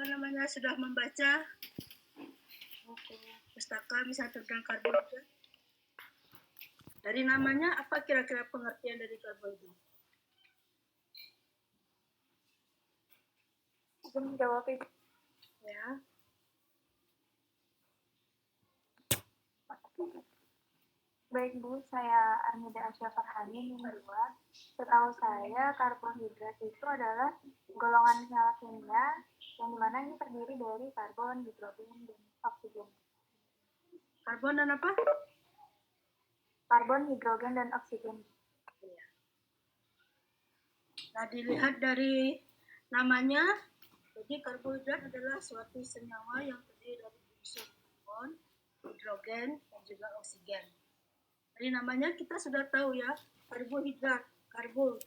sudah membaca buku pustaka misal tentang karbohidrat? Dari namanya apa kira-kira pengertian dari karbohidrat? Izin menjawab, Ibu. Ya. Baik, Bu, saya Armida Asya Farhani, nomor 2. Setahu saya, karbohidrat itu adalah golongan senyawa kimia yang dimana ini terdiri dari karbon, hidrogen, dan oksigen. Karbon dan apa? Karbon, hidrogen, dan oksigen. Nah, dilihat dari namanya, jadi karbohidrat adalah suatu senyawa yang terdiri dari unsur karbon, hidrogen, dan juga oksigen. Dari namanya kita sudah tahu ya, karbohidrat. Karbo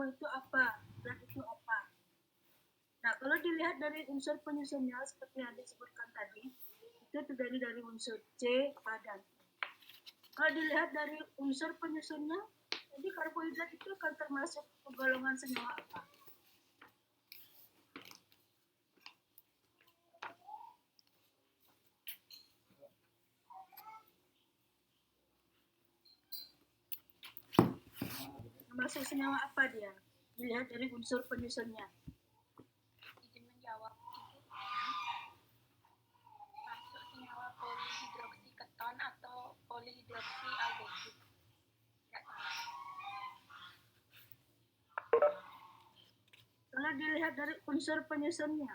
itu apa? Hidrat itu apa? Nah, kalau dilihat dari unsur penyusunnya seperti yang disebutkan tadi, itu terdiri dari unsur C, A, dan E. Kalau dilihat dari unsur penyusunnya, jadi karbohidrat itu akan termasuk golongan senyawa apa? Termasuk senyawa apa dia? Dilihat dari unsur penyusunnya. Izin menjawab, masuk senyawa polihidroksiketon atau polihidroksialdehid. Kalau dilihat dari unsur penyusunnya,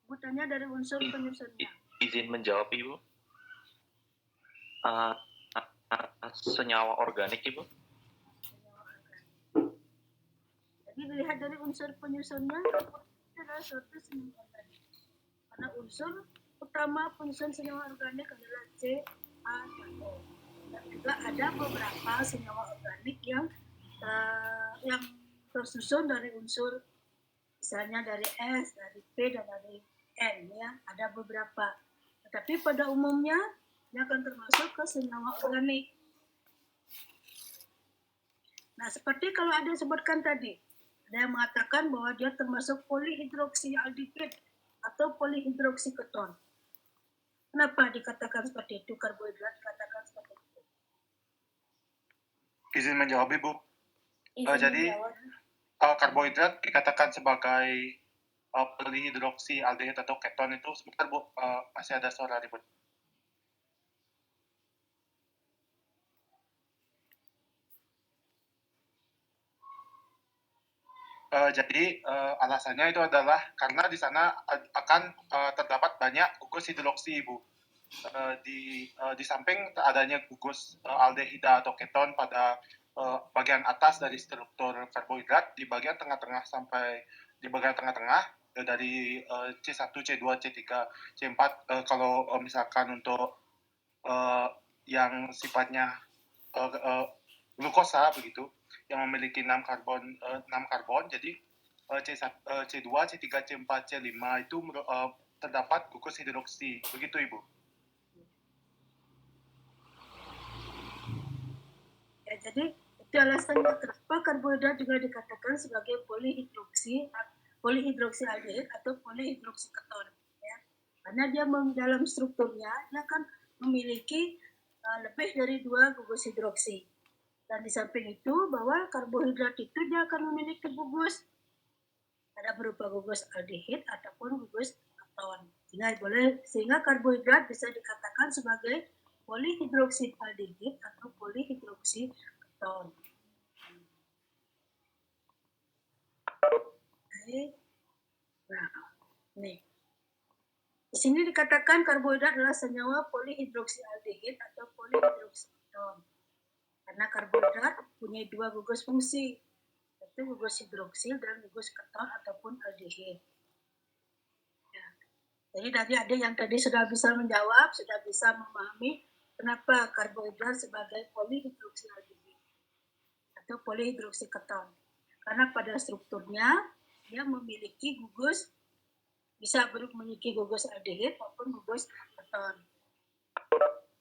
bukannya dari unsur penyusunnya. Izin menjawab, Ibu. Senyawa organik, Ibu. Jadi dilihat dari unsur penyusunnya, itu adalah suatu senyawa organik. Karena unsur utama penyusun senyawa organik adalah C, A, dan O. Dan juga ada beberapa senyawa organik yang tersusun dari unsur, misalnya dari S, dari P, dan dari N, ya, ada beberapa. Tetapi pada umumnya dia akan termasuk ke senyawa organik. Nah, seperti kalau ada yang sebutkan tadi, ada yang mengatakan bahwa dia termasuk polihidroksialdehid atau polihidroksiketon. Kenapa dikatakan seperti itu? Karbohidrat dikatakan seperti itu. Izin menjawab, Ibu. Jadi karbohidrat dikatakan sebagai polihidroksialdehid atau keton itu sebentar, Bu, masih ada suara ribut. Jadi alasannya itu adalah karena di sana akan terdapat banyak gugus hidroksi, Ibu. Di samping adanya gugus aldehida atau keton pada bagian atas dari struktur karbohidrat, di bagian tengah-tengah sampai di bagian tengah-tengah dari C1, C2, C3, C4 kalau misalkan untuk yang sifatnya glukosa begitu, yang memiliki 6 karbon, jadi C2, C3, C4, C5 itu terdapat gugus hidroksi, begitu, Ibu. Ya, jadi itu alasannya kenapa karbohidrat juga dikatakan sebagai polihidroksialdehid atau polihidroksiketon, ya. Karena dia dalam strukturnya dia akan memiliki lebih dari 2 gugus hidroksi. Dan di samping itu bahwa karbohidrat itu dia akan memiliki gugus, ada berupa gugus aldehid ataupun gugus keton. Sehingga karbohidrat bisa dikatakan sebagai polihidroksialdehid atau polihidroksiketon. Nah, nih. Di sini dikatakan karbohidrat adalah senyawa polihidroksialdehid atau polihidroksiketon. Karena karbohidrat punya 2 gugus fungsi, yaitu gugus hidroksil dan gugus keton ataupun aldehid. Ya. Jadi tadi ada yang tadi sudah bisa menjawab, sudah bisa memahami kenapa karbohidrat sebagai polihidroksialdehid atau polihidroksiketon. Karena pada strukturnya dia memiliki gugus, bisa memiliki gugus aldehid maupun gugus keton,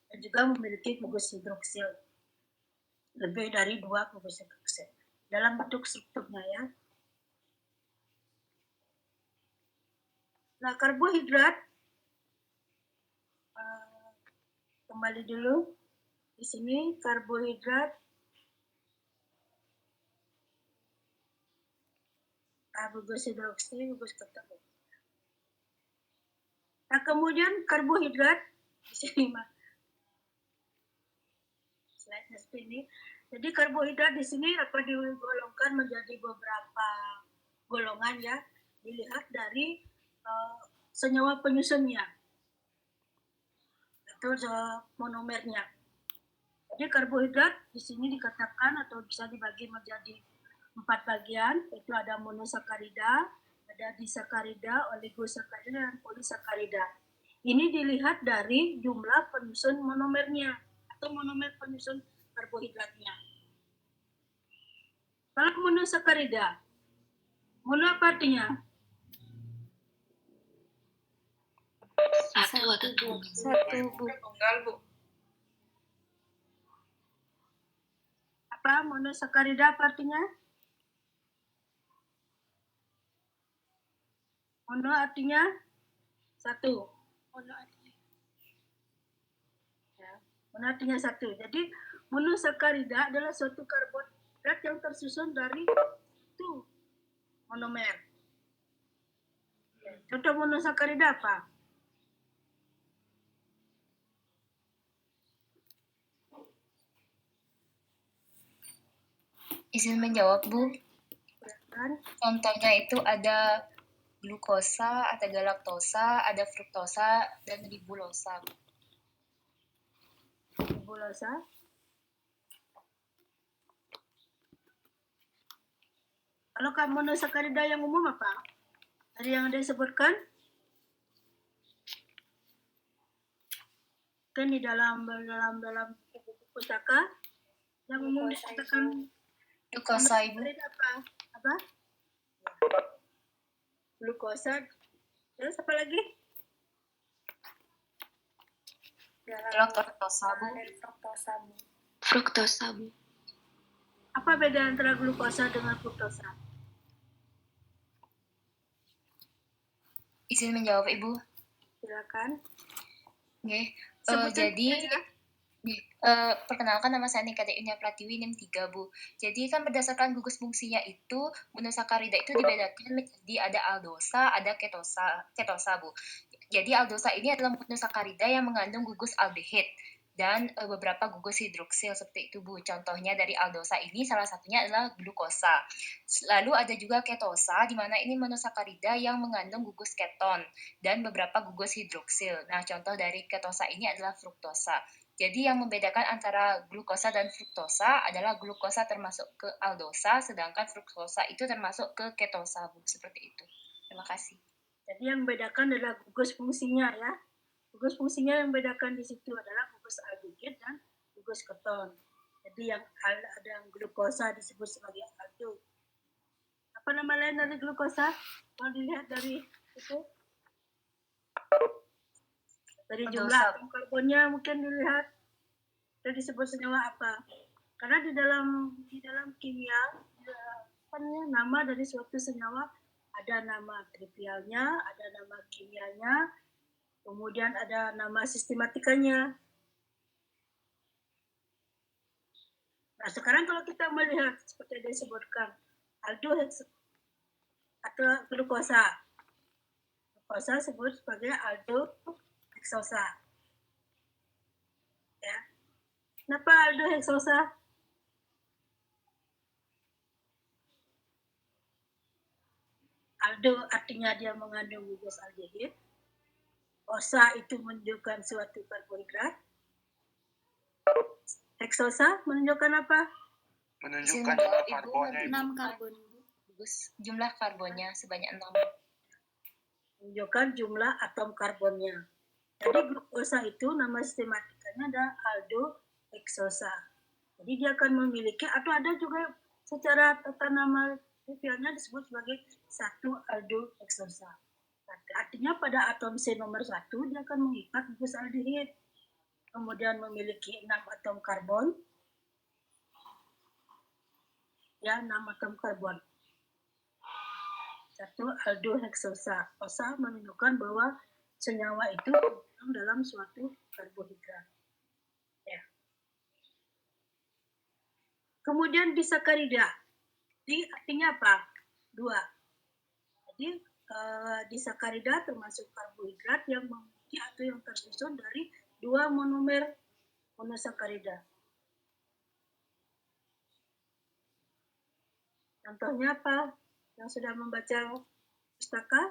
dan juga memiliki gugus hidroksil, lebih dari 2 gugus hidroksil dalam bentuk strukturnya, ya. Nah, karbohidrat, kembali dulu. Di sini karbohidrat, gugus hidroksi, gugus ketemu. Nah, kemudian karbohidrat, di sini slide-nya seperti ini. Jadi karbohidrat di sini dapat digolongkan menjadi beberapa golongan ya, dilihat dari senyawa penyusunnya atau monomernya. Jadi karbohidrat di sini dikatakan atau bisa dibagi menjadi 4 bagian, yaitu ada monosakarida, ada disakarida, oligosakarida, dan polisakarida. Ini dilihat dari jumlah penyusun monomernya atau monomer penyusun karbohidratnya. Kalau monosakarida, mono apa artinya? Satu atau tunggal. Satu, Bu. Tunggal, Bu. Apa monosakarida apa artinya? Mono artinya satu. Mono artinya satu. Jadi monosakarida adalah suatu karbohidrat yang tersusun dari satu monomer. Contoh monosakarida apa? Izin menjawab, Bu. Kan? Contohnya itu ada glukosa, ada galaktosa, ada fruktosa, dan ribulosa. Ribulosa. Kalau monosakarida yang umum apa? Tadi yang Anda sebutkan? Kan di dalam buku pustaka yang umum dikatakan Glukosa, Ibu. apa? Glukosa. Terus apa lagi? Galaktosa, Bu. Fruktosa, Bu. Apa beda antara glukosa dengan fruktosa? Izin menjawab, Ibu. Silakan. Oke. Sebutkan Jadi saja. perkenalkan, nama saya Nikade Inia Pratiwi, NIM 3, Bu. Jadi kan berdasarkan gugus fungsinya itu, monosakarida itu dibedakan menjadi ada aldosa, ada ketosa, Bu. Jadi aldosa ini adalah monosakarida yang mengandung gugus aldehid dan beberapa gugus hidroksil seperti itu, Bu. Contohnya dari aldosa ini salah satunya adalah glukosa. Lalu ada juga ketosa, di mana ini monosakarida yang mengandung gugus keton dan beberapa gugus hidroksil. Nah, contoh dari ketosa ini adalah fruktosa. Jadi yang membedakan antara glukosa dan fruktosa adalah glukosa termasuk ke aldosa, sedangkan fruktosa itu termasuk ke ketosa, Bu. Seperti itu. Terima kasih. Jadi yang membedakan adalah gugus fungsinya ya. Gugus fungsinya yang membedakan di situ adalah gugus aldehid dan gugus keton. Jadi yang ada yang glukosa disebut sebagai aldo. Apa nama lain dari glukosa? Kalau dilihat dari itu, dari jumlah atom karbonnya mungkin dilihat itu disebut senyawa apa? Karena di dalam kimia nama dari suatu senyawa ada nama trivialnya, ada nama kimianya, kemudian ada nama sistematikanya. Nah, sekarang kalau kita melihat seperti yang disebutkan aldoheks atau glukosa disebut sebagai aldoheksosa. Ya. Kenapa aldoheksosa? Aldo artinya dia mengandung gugus aldehid. Osa itu menunjukkan suatu karbohidrat. Heksosa menunjukkan apa? Menunjukkan jumlah karbonnya. 6 karbon, Bu. Jumlah karbonnya sebanyak 6. Menunjukkan jumlah atom karbonnya. Jadi glukosa itu nama sistematikanya adalah aldoheksosa. Jadi dia akan memiliki atau ada juga secara tata nama trivialnya disebut sebagai satu aldoheksosa. Artinya pada atom C nomor 1 dia akan mengikat gugus aldehid. Kemudian memiliki 6 atom karbon. Ya, 6 atom karbon. Satu aldoheksosa. Osa menunjukkan bahwa senyawa itu terkandung dalam suatu karbohidrat. Ya. Kemudian disakarida. Jadi artinya apa? Dua. Jadi disakarida termasuk karbohidrat yang memiliki atau yang tersusun dari dua monomer monosakarida. Contohnya apa? Yang sudah membaca pustaka?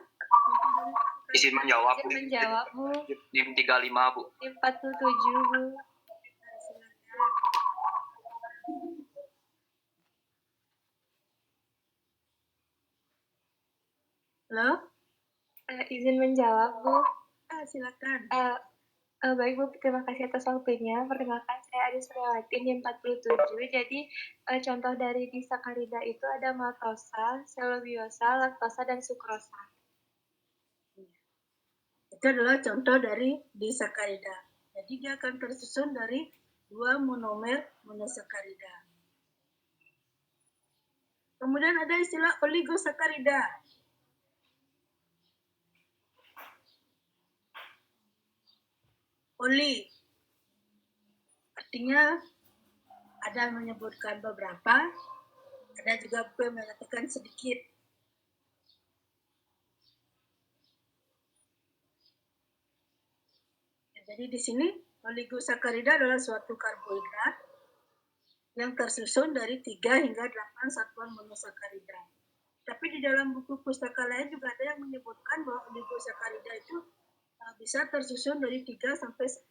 Izin menjawab, Bu. Izin menjawab, Bu. NIM 35, Bu. NIM 47, Bu. Halo? Izin menjawab, Bu. Silakan. Baik, Bu. Terima kasih atas waktunya. Perkenalkan, saya Adis Suryawati, NIM 47. Jadi, contoh dari disakarida itu ada maltosa, selubiosa, laktosa, dan sukrosa. Itu adalah contoh dari disakarida. Jadi dia akan tersusun dari dua monomer monosakarida. Kemudian ada istilah oligosakarida. Oli artinya ada yang menyebutkan beberapa, ada juga yang mengatakan sedikit. Jadi di sini oligosakarida adalah suatu karbohidrat yang tersusun dari 3 hingga 8 satuan monosakarida. Tapi di dalam buku pustaka lain juga ada yang menyebutkan bahwa oligosakarida itu bisa tersusun dari 3 sampai 10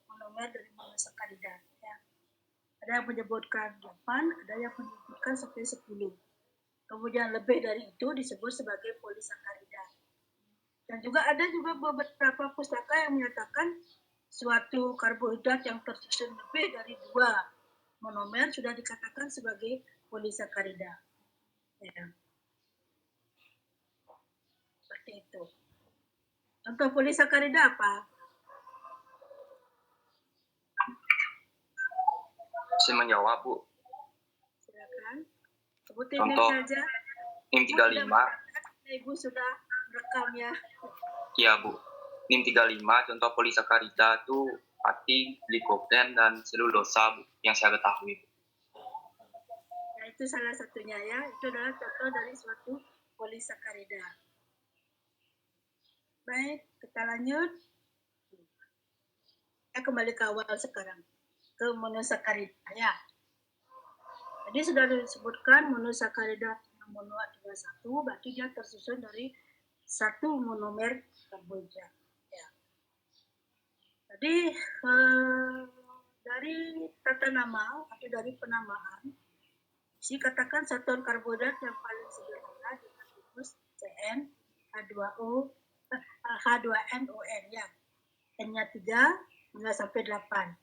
monomer dari monosakarida. Ya. Ada yang menyebutkan 8, ada yang menyebutkan sampai 10. Kemudian lebih dari itu disebut sebagai polisakarida. Dan juga ada juga beberapa pustaka yang menyatakan suatu karbohidrat yang tersusun lebih dari 2 monomer sudah dikatakan sebagai polisakarida. Ya. Seperti itu. Contoh polisakarida apa? Izin menjawab, Bu. Silakan. Sebutin Contoh. saja. NIM 35. Ibu sudah rekam ya. Iya, Bu. NIM 35, contoh polisakarida itu pati, glikogen, dan selulosa, Bu, yang saya ketahui. Nah, itu salah satunya ya. Itu adalah contoh dari suatu polisakarida. Baik, kita lanjut. Kita kembali ke awal sekarang. Ke monosakarida ya. Jadi sudah disebutkan monosakarida mono adalah satu, berarti dia tersusun dari satu monomer karbohidrat. Ya. Jadi dari tata nama atau dari penamaan, katakan satuan karbohidrat yang paling sederhana dengan rumus CN H2O H2NON ya. N-nya 3 hingga sampai 8.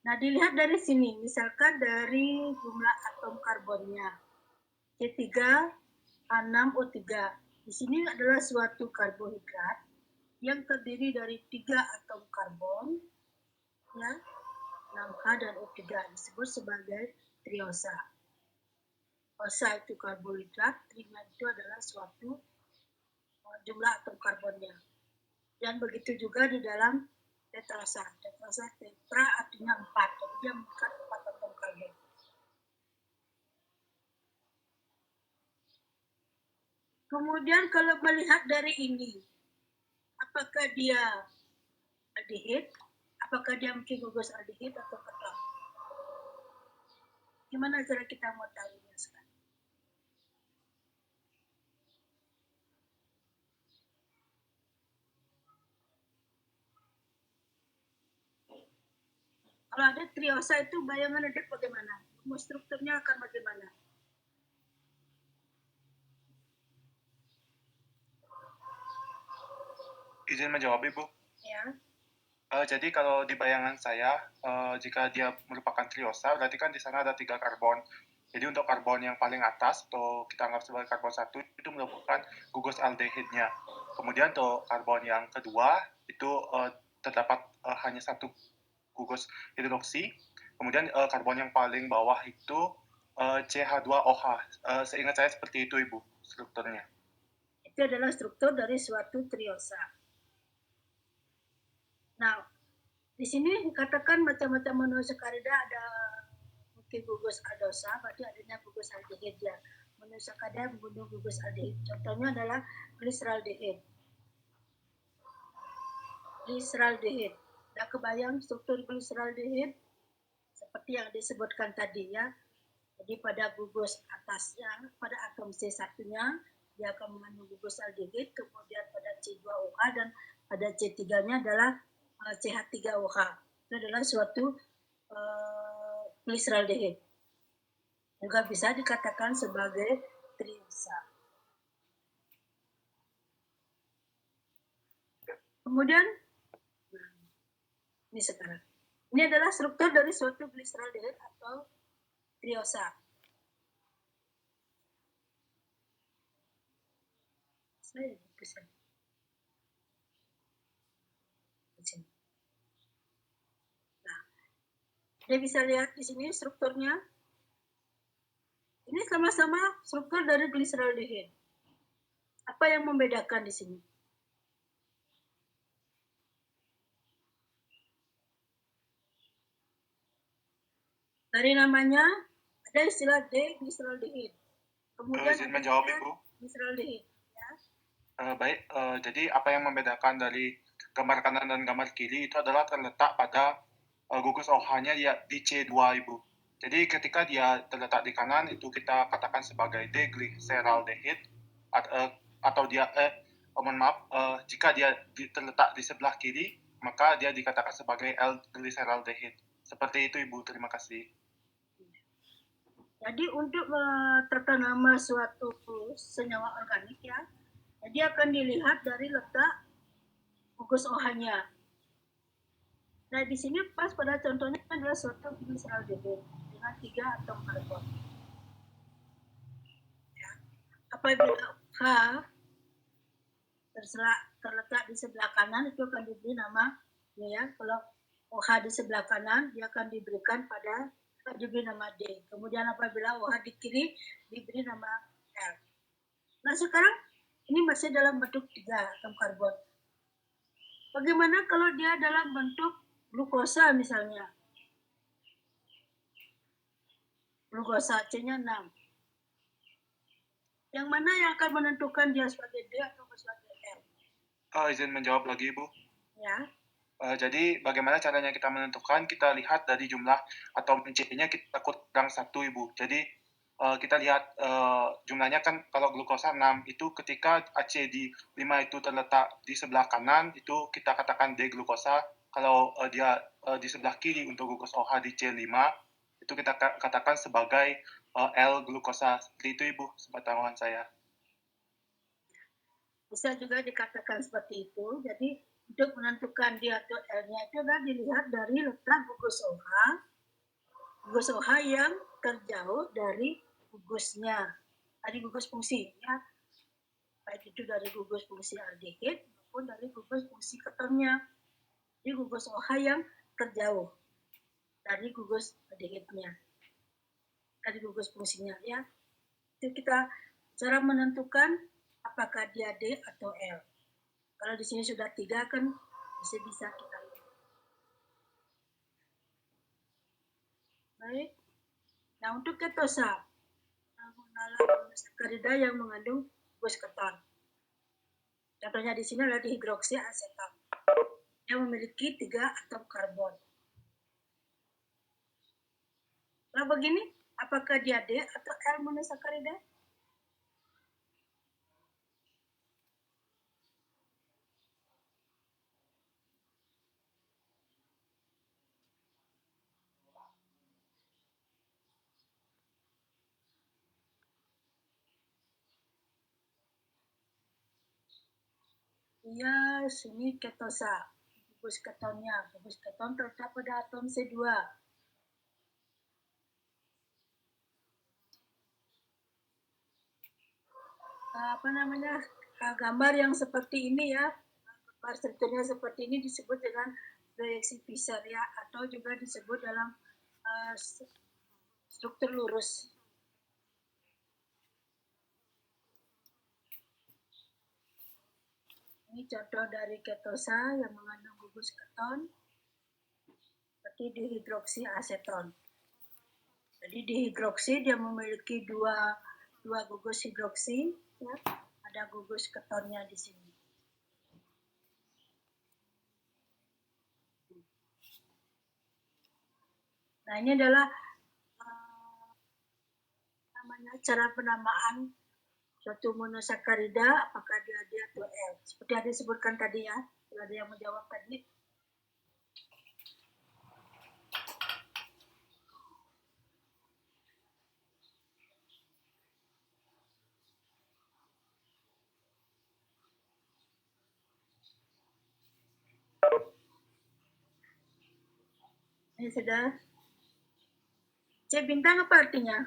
Nah, dilihat dari sini, misalkan dari jumlah atom karbonnya C3 H6O3. Di sini adalah suatu karbohidrat yang terdiri dari 3 atom karbon, ya, 6H dan O3 disebut sebagai triosa. Osa itu karbohidrat, trima itu adalah suatu jumlah atom karbonnya. Dan begitu juga di dalam tetrasa. Tetrasa tetra artinya 4, jadi dia mengikat 4 atom karbon. Kemudian kalau melihat dari ini, apakah dia aldehid? Apakah dia mungkin gugus aldehid atau keton? Gimana cara kita mau tahunya sekarang? Kalau ada triosa itu bayangan ada bagaimana? Strukturnya akan bagaimana? Izin menjawab, Ibu. Ya. Jadi kalau di bayangan saya, jika dia merupakan triosa, berarti kan di sana ada 3 karbon. Jadi untuk karbon yang paling atas, atau kita anggap sebagai karbon 1, itu merupakan gugus aldehidnya. Kemudian untuk karbon yang kedua, itu terdapat hanya 1 gugus hidroksi. Kemudian karbon yang paling bawah itu CH2OH. Seingat saya seperti itu, Ibu, strukturnya. Itu adalah struktur dari suatu triosa. Nah, di sini dikatakan macam-macam monosakarida ada mungkin gugus aldosa, berarti adanya gugus aldehid ya. Monosakarida mengandung gugus aldehid. Contohnya adalah gliseraldehid. Gliseraldehid. Dah kebayang struktur gliseraldehid seperti yang disebutkan tadi ya. Jadi pada gugus atasnya, pada atom C1-nya, dia akan mengandung gugus aldehid, kemudian pada C2OH dan pada C3-nya adalah CH3OH. Itu adalah suatu gliseraldehid. Juga bisa dikatakan sebagai triosa. Kemudian, ini sekarang. Ini adalah struktur dari suatu gliseraldehid atau triosa. Saya bisa. Nah, Anda bisa lihat di sini strukturnya. Ini sama-sama struktur dari gliseraldehid. Apa yang membedakan di sini? Dari namanya ada istilah D-gliseraldehid. Kemudian Izin ada menjawab, istilah Ibu. gliseraldehid. Ya. Baik, jadi apa yang membedakan dari gambar kanan dan gambar kiri itu adalah terletak pada gugus OH-nya di C2, Ibu. Jadi ketika dia terletak di kanan itu kita katakan sebagai D-gliseraldehid atau dia mohon maaf, jika dia terletak di sebelah kiri maka dia dikatakan sebagai L-gliseraldehid. Seperti itu, Ibu. Terima kasih. Jadi untuk tata nama suatu senyawa organik ya, jadi akan dilihat dari letak gugus OH-nya. Nah di sini pas pada contohnya adalah suatu gliseraldehid dengan 3 atom karbon. Ya. Apabila OH terletak di sebelah kanan itu akan diberi nama ya. Kalau OH di sebelah kanan dia akan diberikan diberi nama D. Kemudian apabila OH di kiri diberi nama L. Nah sekarang ini masih dalam bentuk 3 atom karbon. Bagaimana kalau dia dalam bentuk glukosa misalnya? Glukosa C-nya 6. Yang mana yang akan menentukan dia sebagai D atau sebagai L? Izin menjawab lagi, Ibu. Ya. Jadi bagaimana caranya kita menentukan? Kita lihat dari jumlah atom C-nya kita kurang 1, Ibu. Jadi kita lihat jumlahnya kan kalau glukosa 6 itu ketika AC di 5 itu terletak di sebelah kanan itu kita katakan D-glukosa. Kalau dia di sebelah kiri untuk gugus OH di C5 itu kita katakan sebagai L-glukosa. Seperti itu, Ibu, sepengetahuan saya. Bisa juga dikatakan seperti itu. Jadi untuk menentukan dia atau L-nya itu adalah dilihat dari letak gugus OH yang terjauh dari gugusnya, dari gugus fungsi ya, baik itu dari gugus fungsi aldehid maupun dari gugus fungsi ketonnya. Jadi gugus OH yang terjauh dari gugus aldehidnya, dari gugus fungsinya ya. Itu kita cara menentukan apakah dia D atau L. Kalau di sini sudah 3 kan bisa kita lihat. Baik. Nah untuk ketosa, monosakarida yang mengandung gugus keton. Contohnya di sini adalah dihidroksiasetat yang memiliki 3 atom karbon. Nah begini, apakah dia D atau L monosakarida? Ya, sini ketosa. Gugus ketonnya. Gugus keton terletak pada atom C2. Gambar yang seperti ini ya. Gambar strukturnya seperti ini disebut dengan proyeksi Fischer ya, atau juga disebut dalam struktur lurus. Ini contoh dari ketosa yang mengandung gugus keton seperti dihidroksiaseton. Jadi dihidroksi dia memiliki dua gugus hidroksi, ya. Ada gugus ketonnya di sini. Nah, ini adalah cara penamaan suatu monosakarida, apakah dia D atau L. Seperti yang disebutkan tadi ya, kalau ada yang menjawab tadi. Ini sudah. C bintang apa artinya?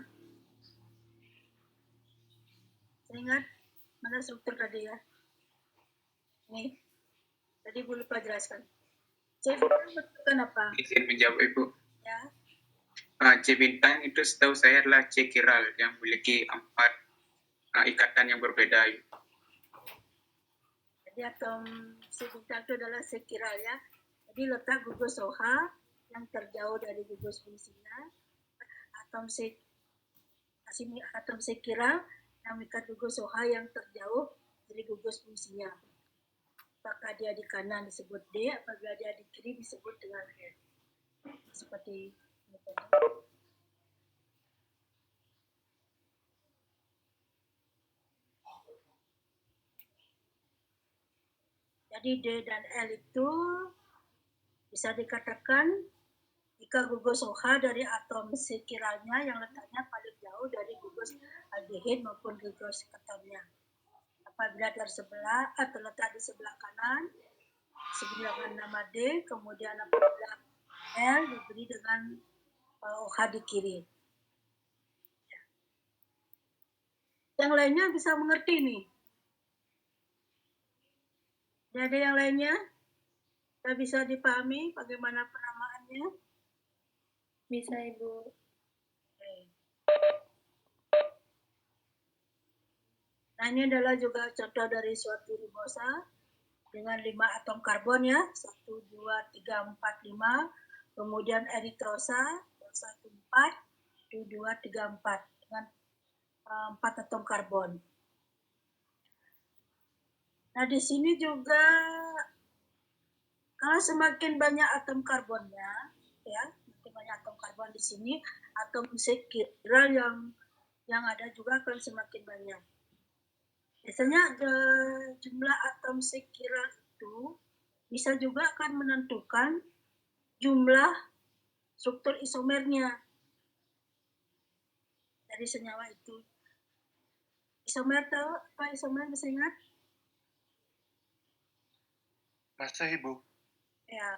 Saya ingat mana struktur tadi ya. Nih, tadi Bu lupa jelaskan. C bintang bentukan apa? Izin menjawab Ibu. Ya, C bintang itu setahu saya adalah C kiral yang memiliki 4 ikatan yang berbeda. jadi atom C bintang itu adalah C kiral ya. Jadi letak gugus OH yang terjauh dari gugus fungsinya. Atom C kiral yang mengikat gugus OH yang terjauh dari gugus fungsinya. Apakah dia di kanan disebut D, apabila dia di kiri disebut dengan L. Seperti ini tadi. Jadi D dan L itu bisa dikatakan jika gugus OH dari atom C kiralnya yang letaknya paling jauh dari gugus aldehid maupun gugus ketonnya. Apabila tersebelah atau letak di sebelah kanan, sebelahkan nama D, kemudian apabila L diberi dengan OH di kiri. Yang lainnya bisa mengerti nih. Ada yang lainnya? Tidak bisa dipahami bagaimana penamaannya? Bisa Ibu. Nah, ini adalah juga contoh dari suatu ribosa dengan 5 atom karbon ya, 1, 2, 3, 4, 5. Kemudian eritrosa, 1, 4, 2, 3, 4 dengan 4 atom karbon. Nah, di sini juga kalau semakin banyak atom karbonnya, ya, semakin banyak atom karbon di sini, atom C kiral yang ada juga akan semakin banyak. Biasanya jumlah atom C kiral itu bisa juga akan menentukan jumlah struktur isomernya dari senyawa itu. Isomer tahu apa isomer, masih ingat? Masih Ibu. Ya.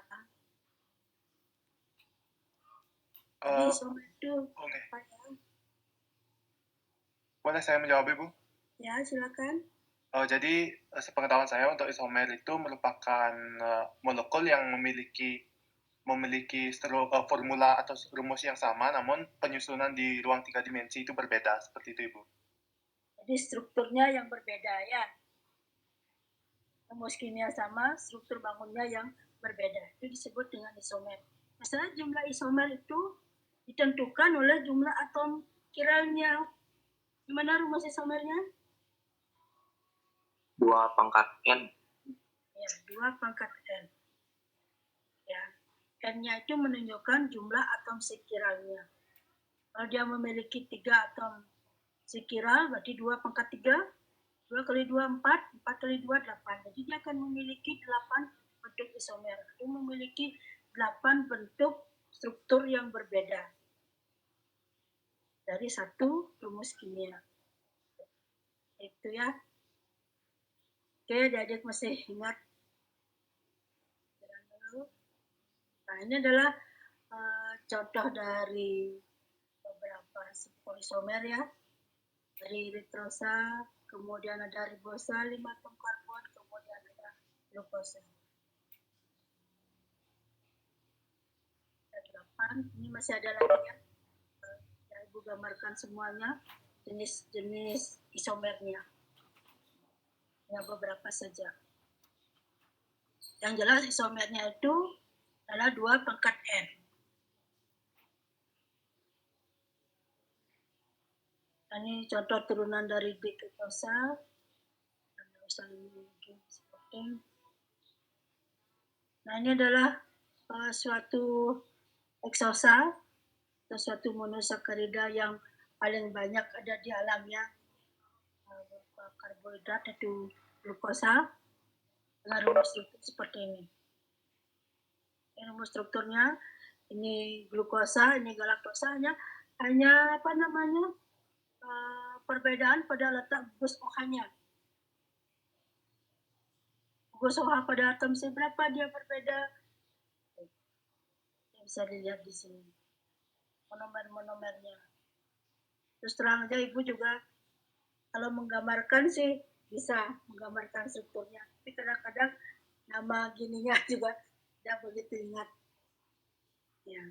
Jadi isomer itu Oke. apa ya? Boleh saya menjawab Ibu? Ya, silakan. Jadi sepengetahuan saya untuk isomer itu merupakan molekul yang memiliki formula atau rumus yang sama, namun penyusunan di ruang 3 dimensi itu berbeda, seperti itu Ibu. Jadi strukturnya yang berbeda ya. Rumus kimia sama, struktur bangunnya yang berbeda. Itu disebut dengan isomer. Masalah jumlah isomer itu ditentukan oleh jumlah atom kiralnya. Gimana rumus isomernya? 2 pangkat N. Ya, 2 pangkat N. Ya, N-nya itu menunjukkan jumlah atom sekiralnya. Kalau dia memiliki 3 atom sekiral, berarti 2 pangkat 3, 2 kali 2, 4, 4 kali 2, 8. Jadi dia akan memiliki 8 bentuk isomer. Itu memiliki 8 bentuk struktur yang berbeda dari satu rumus kimia. Itu ya. Oke, adik-adik masih ingat? Nah, ini adalah contoh dari beberapa polisomer ya. Dari eritrosa, kemudian ada ribosa, 5 atom karbon, kemudian ada glukosa. Ada 8, ini masih ada lagi ya. Ibu gambarkan semuanya, jenis-jenis isomernya. Ya, beberapa saja. Yang jelas isomernya itu adalah 2 pangkat N. Ini contoh turunan dari diketosa. Nah, ini adalah suatu heksosa atau suatu monosakarida yang paling banyak ada di alamnya, karbohidrat yaitu glukosa dengan rumus struktur seperti ini. Ini rumus strukturnya, ini glukosa, ini galaktosa, hanya apa namanya, perbedaan pada letak gugus OH-nya. Gugus OH pada atom seberapa dia berbeda? Bisa dilihat di sini monomer-monomernya. Terus terang aja Ibu juga kalau menggambarkan sih bisa menggambarkan strukturnya, tapi kadang-kadang nama gininya juga tidak begitu ingat. Ya.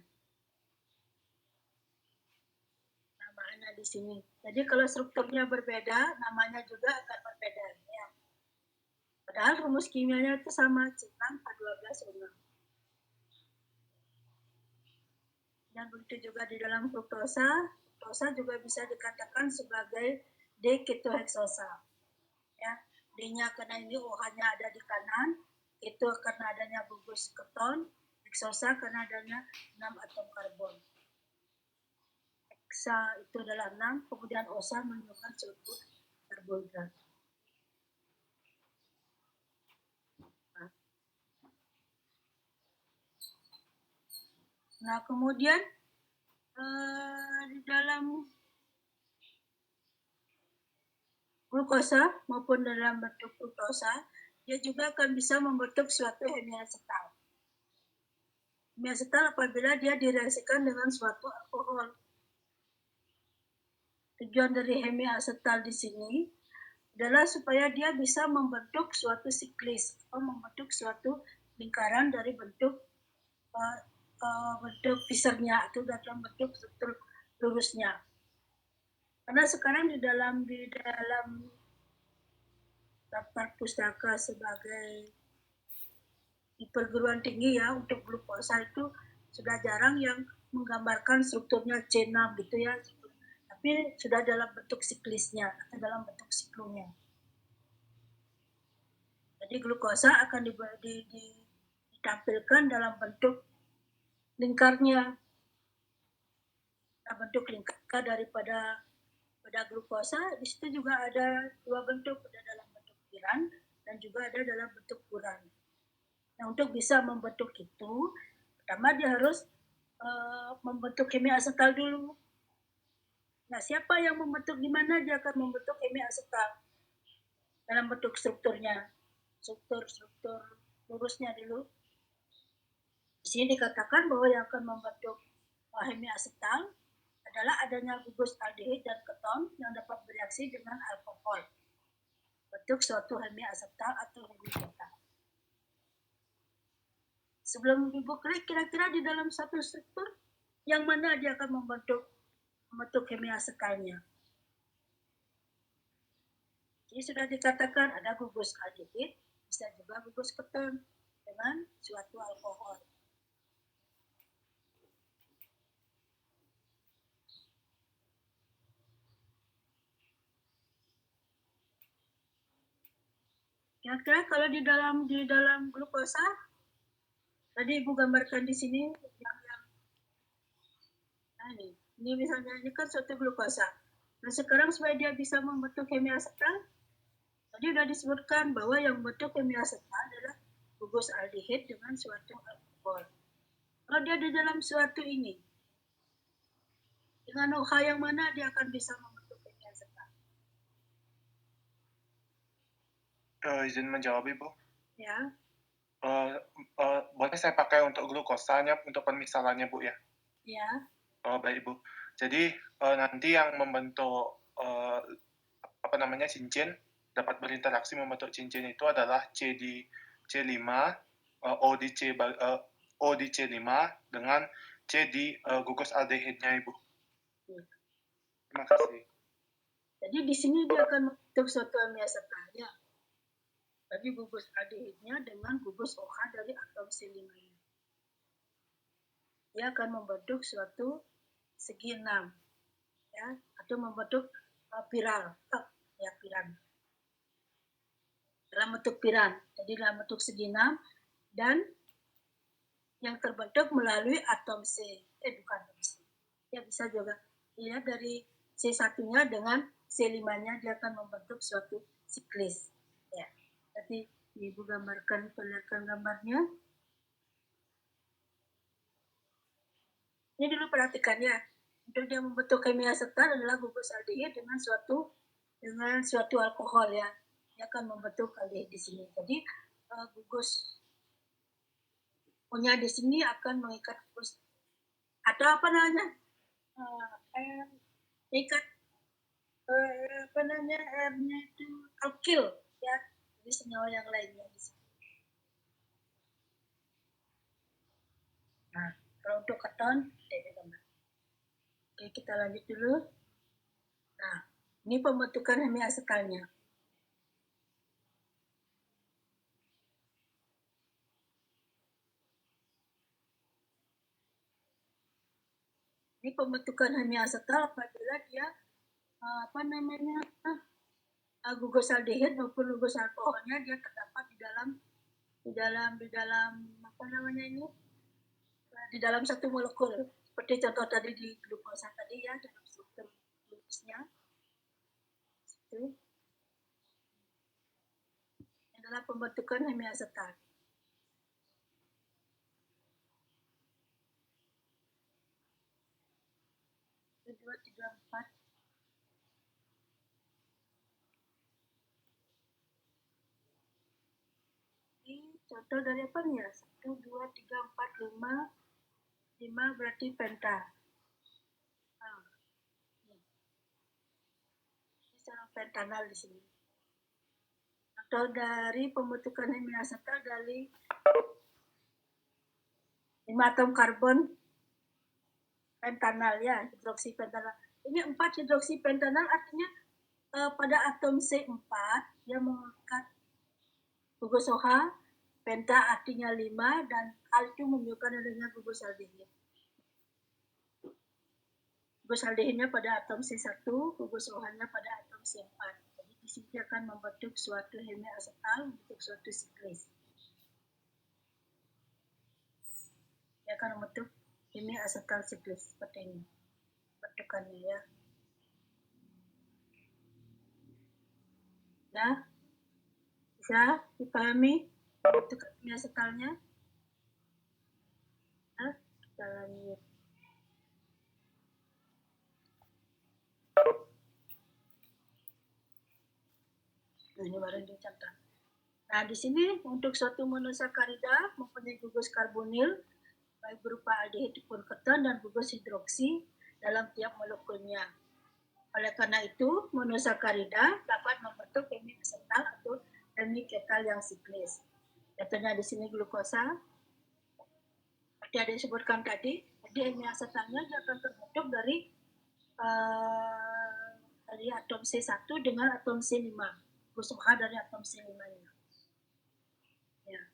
Namanya di sini. Jadi kalau strukturnya berbeda, namanya juga akan berbeda. Ya. Padahal rumus kimianya itu sama, C6H12O6. Dan begitu juga di dalam fruktosa, fruktosa juga bisa dikatakan sebagai D-ketoheksosa. Ya, D-nya karena ini OH-nya ada di kanan, itu karena adanya gugus keton, heksosa karena adanya 6 atom karbon. Heksa itu adalah 6, kemudian osa menunjukkan struktur karbohidrat. Nah, kemudian di dalam glukosa maupun dalam bentuk fruktosa, dia juga akan bisa membentuk suatu hemiasetal. Hemiasetal apabila dia direaksikan dengan suatu alkohol. Tujuan dari hemiasetal di sini adalah supaya dia bisa membentuk suatu siklis atau membentuk suatu lingkaran dari bentuk fisernya atau dalam bentuk struktur lurusnya. Karena sekarang di dalam daftar pustaka sebagai di perguruan tinggi ya untuk glukosa itu sudah jarang yang menggambarkan strukturnya C6 gitu ya, tapi sudah dalam bentuk siklisnya atau dalam bentuk siklonya. Jadi glukosa akan ditampilkan dalam bentuk lingkarnya. Nah, bentuk lingkar daripada glukosa di situ juga ada 2 bentuk, ada dalam bentuk piran dan juga ada dalam bentuk buran. Nah, untuk bisa membentuk itu, pertama dia harus membentuk hemiasetal dulu. Nah, siapa yang membentuk, di mana dia akan membentuk hemiasetal dalam bentuk strukturnya, struktur lurusnya dulu. Di sini dikatakan bahwa yang akan membentuk hemiasetal adalah adanya gugus aldehid dan keton yang dapat bereaksi dengan alkohol, bentuk suatu hemiasetal atau hemiketa. Sebelum Ibu klik, kira-kira di dalam satu struktur, yang mana dia akan membentuk hemiasetalnya. Jadi sudah dikatakan ada gugus aldehid, bisa juga gugus keton dengan suatu alkohol. Kira-kira kalau di dalam glukosa, tadi Ibu gambarkan di sini yang nah ini misalnya ini kan suatu glukosa. Nah, sekarang supaya dia bisa membentuk hemiasetal, tadi sudah disebutkan bahwa yang membentuk hemiasetal adalah gugus aldehid dengan suatu alkohol. Kalau dia di dalam suatu ini, dengan OH yang mana dia akan bisa membentuk hemiasetal? Izin menjawab Ibu. Ya. Boleh saya pakai untuk glukosanya untuk pemisalannya Bu ya? Ya. Baik Ibu. Jadi nanti yang membentuk cincin dapat berinteraksi membentuk cincin itu adalah C di C5, O di C5 dengan C di gugus aldehidnya Ibu. Terima kasih. Jadi di sini dia akan membentuk suatu hemiasetalnya. Tadi gugus aldehidnya dengan gugus OH dari atom C5-nya. Dia akan membentuk suatu segi 6, ya, atau membentuk piral, ya piran. Dalam bentuk piran. Jadi dalam bentuk segi 6 dan yang terbentuk melalui atom C. Bukan atom C. Ya bisa juga dilihat dari C1-nya dengan C5-nya dia akan membentuk suatu siklis. Ya. Jadi Ibu perlihatkan gambarnya. Ini dulu perhatikan ya. Untuk dia membentuk kimia asetal adalah gugus aldehid dengan suatu alkohol ya. Dia akan membentuk aldehid di sini. Jadi gugus punya di sini akan mengikat gugus atau apa namanya? Ikat apa namanya? R-nya itu alkil ya. Jadi senyawa yang lainnya di sini. Nah, kalau untuk keton, oke, kita lanjut dulu. Nah, ini pembentukan hemiasetalnya. Ini pembentukan hemiasetal apabila dia gugus aldehid maupun gugus alkoholnya dia terdapat di dalam satu molekul. Seperti contoh tadi di glukosa tadi ya, dalam struktur glukosnya. Itu adalah pembentukan hemiasetal. Dua, tiga, empat. Ini contoh dari apa nih ya? 1, 2, 3, 4, 5. 5 berarti penta. Ini sama pentanal di sini. Atau dari pembentukan hemiasetal dari 5 atom karbon pentanal ya, hidroksipentanal. Ini 4 hidroksipentanal artinya pada atom C4 dia mengikat gugus OH, penta artinya 5 dan hal itu menunjukkan adanya gugus aldehid. Gugus aldehidnya pada atom C1, gugus OH-nya pada atom C4. Jadi di sini akan membentuk suatu hemiasetal, membentuk suatu siklis. Dia akan membentuk hemiasetal siklis seperti ini bentukannya ya. Ya, bisa dipahami bentuk hemiasetalnya? Nah, kita lanjut. Nah, ini baru dicatat. Nah, di sini untuk suatu monosakarida mempunyai gugus karbonil baik berupa aldehid maupun keton dan gugus hidroksi dalam tiap molekulnya. Oleh karena itu, monosakarida dapat membentuk hemiasetal atau hemiketal yang siklis. Contohnya di sini glukosa. Seperti ada disebutkan tadi, jadi hemiasetalnya akan terbentuk dari atom C1 dengan atom C5. Gugus OH dari atom C5-nya. Ya.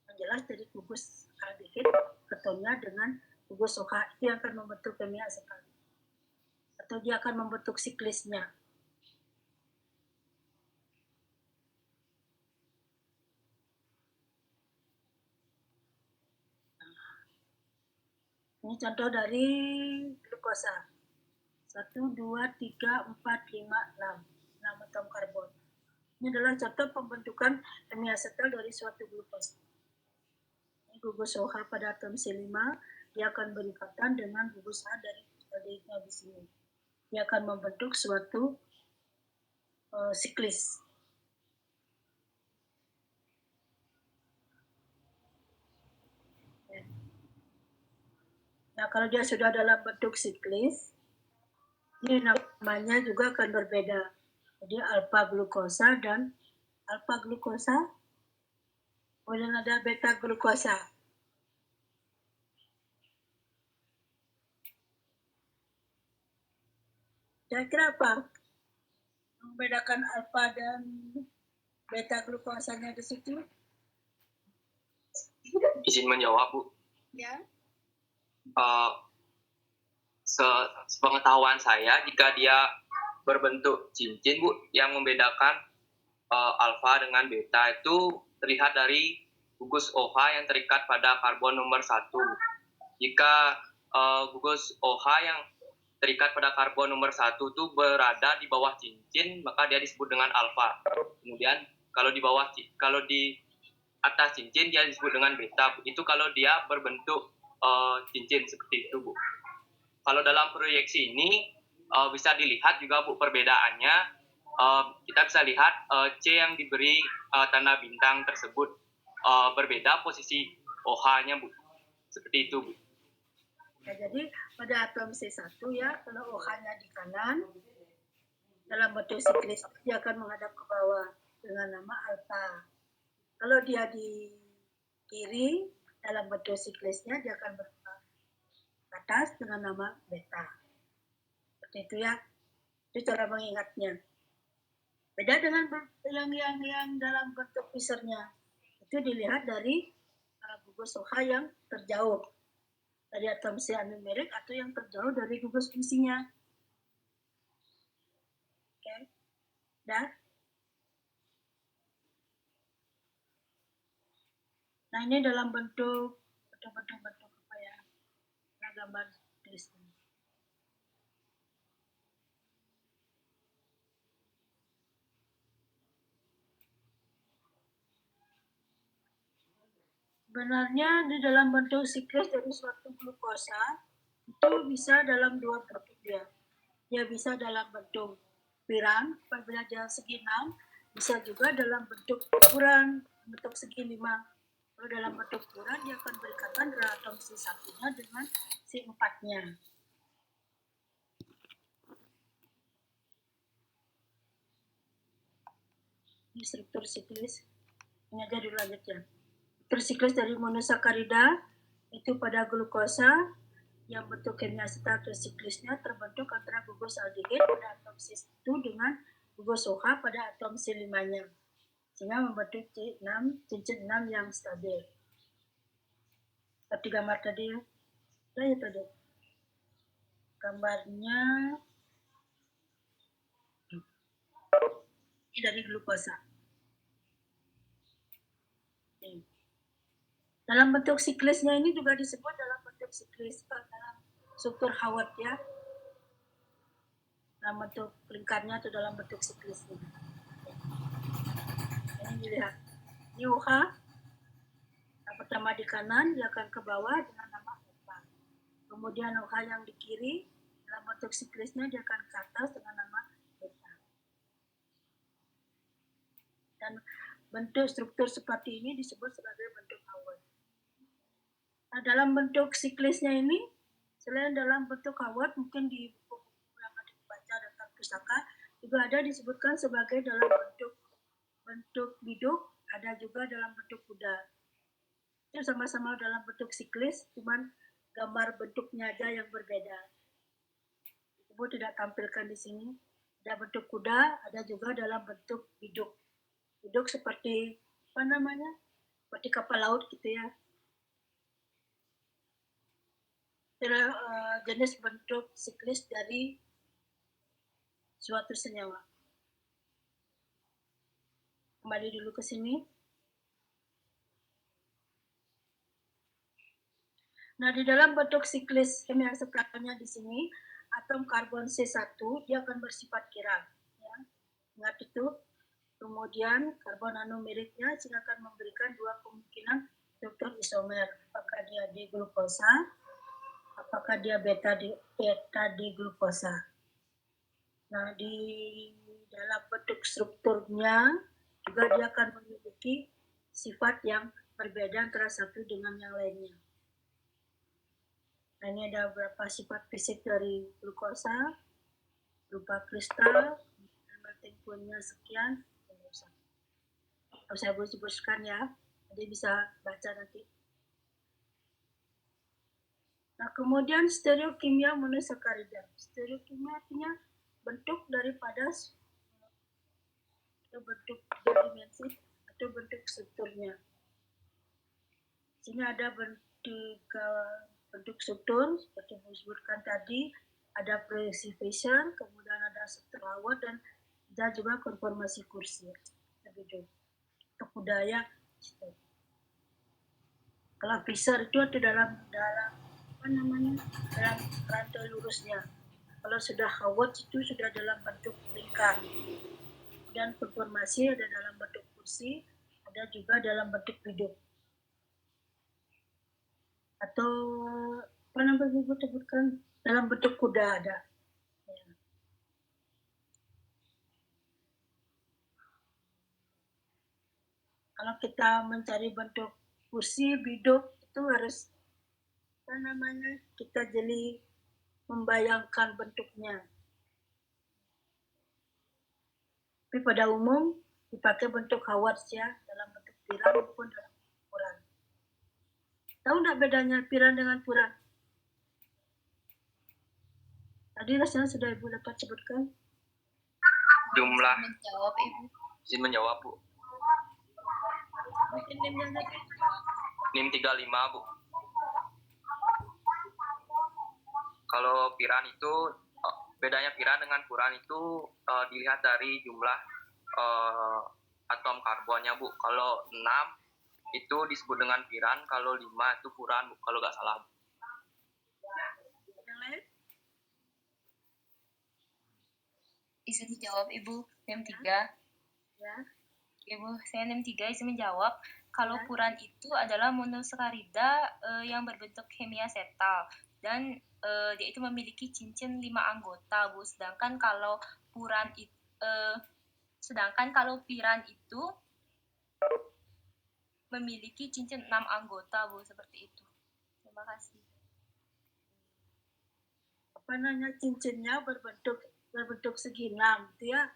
Yang jelas dari gugus aldehid ketonnya dengan gugus OH itu yang akan membentuk hemiasetal. Atau dia akan membentuk siklisnya. Ini contoh dari glukosa. 1, 2, 3, 4, 5, 6. 6 atom karbon. Ini adalah contoh pembentukan hemiasetal dari suatu glukosa. Ini gugus OH pada atom C5, dia akan berikatan dengan gugus A dari aldehidnya di sini. Dia akan membentuk suatu siklis. Nah, kalau dia sudah dalam bentuk siklis, ini namanya juga akan berbeda. Jadi alpha glukosa dan alpha glukosa, kemudian ada beta glukosa. Kira-kira apa membedakan alpha dan beta glukosanya di situ? Izin menjawab, Bu. Ya. Sepengetahuan saya, jika dia berbentuk cincin, Bu, yang membedakan alfa dengan beta itu terlihat dari gugus OH yang terikat pada karbon nomor 1. Jika gugus OH yang terikat pada karbon nomor 1 itu berada di bawah cincin, maka dia disebut dengan alfa. Kemudian kalau di atas cincin dia disebut dengan beta. Itu kalau dia berbentuk cincin seperti itu, Bu. Kalau dalam proyeksi ini bisa dilihat juga, Bu, perbedaannya. Kita bisa lihat C yang diberi tanda bintang tersebut berbeda posisi OH-nya, Bu. Seperti itu, Bu. Ya, jadi pada atom C1 ya, kalau OH-nya di kanan, dalam bentuk siklis dia akan menghadap ke bawah dengan nama alfa. Kalau dia di kiri, dalam bentuk siklisnya dia akan bergerak ke atas dengan nama beta. Seperti itu ya. Itu cara mengingatnya. Beda dengan yang dalam bentuk Fishernya. Itu dilihat dari gugus OH yang terjauh dari atom C anumerik atau yang terjauh dari gugus fungsinya. Oke. Dah. Nah, ini dalam bentuk apa ya? Nah, gambar tulisnya. Sebenarnya di dalam bentuk siklis dari suatu glukosa itu bisa dalam dua bentuk dia. Dia bisa dalam bentuk pirang, apabila dia segi 6, bisa juga dalam bentuk ukuran, bentuk segi 5. Kalau dalam bentuk ukuran, dia akan berikatan dari atom C1-nya dengan C4-nya. Ini struktur siklis. Ini aja dulu lanjut ya. Struktur siklis dari monosakarida itu pada glukosa yang bentuk kimia status siklisnya terbentuk antara gugus aldehid pada atom C1 dengan gugus OH pada atom C5-nya. Sehingga membentuk cincin 6 yang stabil. Seperti gambar tadi ya. Ya tadi. Gambarnya ini dari glukosa. Dalam bentuk siklisnya ini juga disebut dalam bentuk siklis dalam struktur Howard ya. Dalam bentuk lingkarnya atau dalam bentuk siklisnya. Ini dilihat. Ini OH. Yang pertama di kanan dia akan ke bawah dengan nama alfa. Kemudian OH yang di kiri dalam bentuk siklisnya dia akan ke atas dengan nama beta. Dan bentuk struktur seperti ini disebut sebagai bentuk Howard. Nah, dalam bentuk siklisnya ini, selain dalam bentuk Howard, mungkin di buku yang ada dibaca daftar pustaka, juga ada disebutkan sebagai dalam bentuk biduk, ada juga dalam bentuk kuda. Itu sama-sama dalam bentuk siklis, cuman gambar bentuknya aja yang berbeda. Ibu tidak tampilkan di sini. Ada bentuk kuda, ada juga dalam bentuk biduk. Biduk seperti apa namanya? Seperti kapal laut gitu ya. Jenis bentuk siklis dari suatu senyawa. Kembali dulu ke sini. Nah, di dalam bentuk siklis kimia setelahnya di sini, atom karbon C1 dia akan bersifat kiral. Ya. Ingat itu. Kemudian karbon anumeriknya akan memberikan dua kemungkinan struktur isomer. Apakah dia di glukosa, apakah dia beta di glukosa. Nah, di dalam bentuk strukturnya juga dia akan memiliki sifat yang berbeda antara satu dengan yang lainnya. Nah, ini ada beberapa sifat fisik dari glukosa, berupa kristal, melting point-nya sekian. Harus saya sebutkan ya, jadi bisa baca nanti. Nah, kemudian stereokimia monosakarida. Stereokimia artinya bentuk daripada atau bentuk tiga dimensi atau bentuk strukturnya. Sini ada bentuk struktur seperti yang disebutkan tadi, ada proyeksi facial, kemudian ada struktur awal dan ada juga konformasi kursi. Begitu. Untuk budaya kalau visor itu ada dalam dalam rantai lurusnya. Kalau sudah hawat itu sudah dalam bentuk lingkar. Dan konformasi ada dalam bentuk kursi, ada juga dalam bentuk hidup. Atau apa namanya ibu sebutkan, dalam bentuk kuda ada. Ya. Kalau kita mencari bentuk kursi hidup itu harus apa namanya, kita jeli membayangkan bentuknya. Tapi pada umum dipakai bentuk hawat ya, dalam bentuk piran maupun dalam puran. Tahu nggak bedanya piran dengan puran? Tadi rasanya sudah Ibu dapat sebutkan. Jumlah. Menjawab Ibu. Izin menjawab, Bu. Mungkin nimnya lagi. NIM 35, Bu. Kalau piran itu, bedanya piran dengan puran itu dilihat dari jumlah atom karbonnya, Bu. Kalau 6 itu disebut dengan piran, kalau 5 itu puran, Bu, kalau nggak salah. Yang lain? Izin dijawab Ibu, NIM 3. Ya. Ibu, saya NIM 3 izin menjawab. Kalau Ya. puran itu adalah monosakarida yang berbentuk kimia setal dan dia itu memiliki cincin 5 anggota, Bu. Sedangkan kalau piran itu memiliki cincin 6 anggota, Bu, seperti itu. Terima kasih. Apa namanya, cincinnya berbentuk segi 6 itu ya.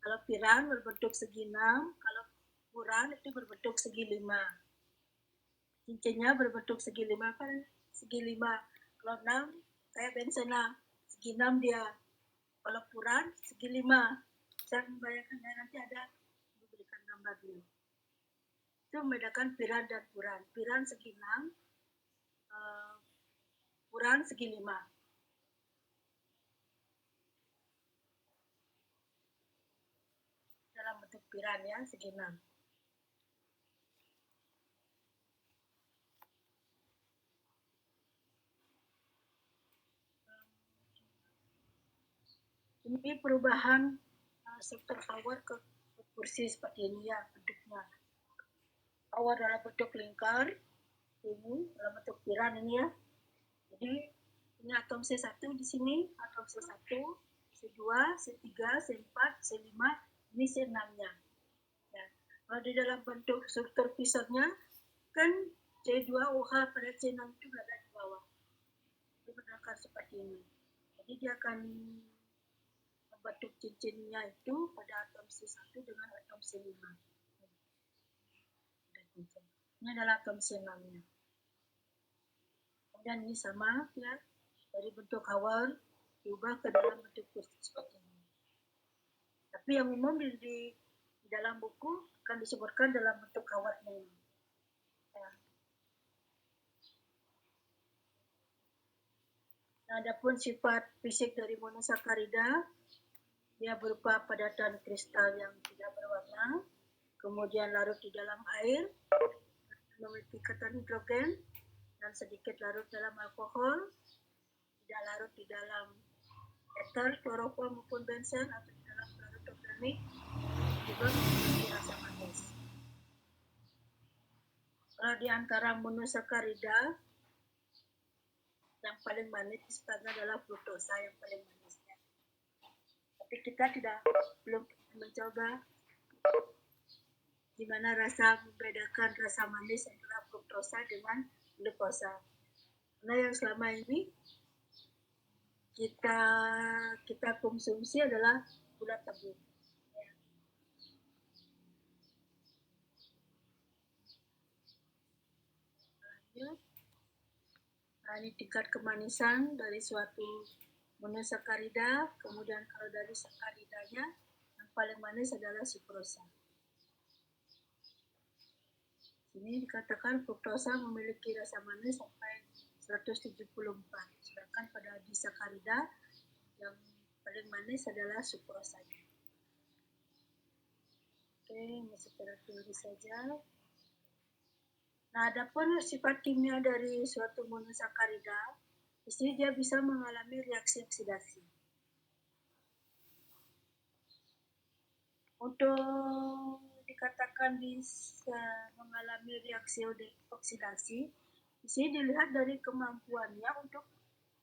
Kalau piran berbentuk segi 6, kalau puran itu berbentuk segi 5. Cincinnya berbentuk segi 5 kan? Segi 5. Kalau 6 kayak bensena, segi 6 dia. Kalau puran segi 5. Saya membayangkan nanti ada diberikan gambarnya. Itu membedakan piran dan puran. Piran segi 6, puran segi 5. Dalam bentuk piran ya, segi 6. Ini perubahan struktur power ke kursi seperti ini ya bentuknya. Power dalam bentuk lingkar, ini dalam bentuk piran ini ya. Jadi ini atom C1 di sini, atom C1, C2, C3, C4, C5, ini C6-nya. Ya. Kalau di dalam bentuk struktur pisornya, kan C2OH pada C6 itu berada di bawah. Ini berdasarkan seperti ini. Jadi dia akan membentuk cincinnya itu pada atom C1 dengan atom C5. Ini adalah atom C6-nya. Dan ini sama ya, dari bentuk awal diubah ke dalam bentuk kursi seperti ini. Tapi yang umum di dalam buku akan disebutkan dalam bentuk kawatnya ini. Ya. Nah, adapun sifat fisik dari monosakarida, dia berupa padatan kristal yang tidak berwarna, kemudian larut di dalam air, memiliki ikatan hidrogen, dan sedikit larut dalam alkohol, tidak larut di dalam ether, kloroform maupun benzen atau di dalam larut organik, juga memiliki rasa manis. Kalau di antara monosakarida, yang paling manis sebenarnya adalah fruktosa yang paling manisnya. Tapi kita belum mencoba gimana rasa membedakan rasa manis antara fruktosa dengan glukosa. Karena yang selama ini kita konsumsi adalah gula tebu. Lanjut. Nah, ini tingkat kemanisan dari suatu monosakarida, kemudian kalau dari sakaridanya yang paling manis adalah sukrosa. Ini dikatakan fruktosa memiliki rasa manis sampai 174, sedangkan pada disakarida yang paling manis adalah sukrosanya. Oke, masih pada teori saja. Nah, adapun sifat kimia dari suatu monosakarida, di sini dia bisa mengalami reaksi oksidasi. Untuk dikatakan bisa mengalami reaksi oksidasi, di sini dilihat dari kemampuannya untuk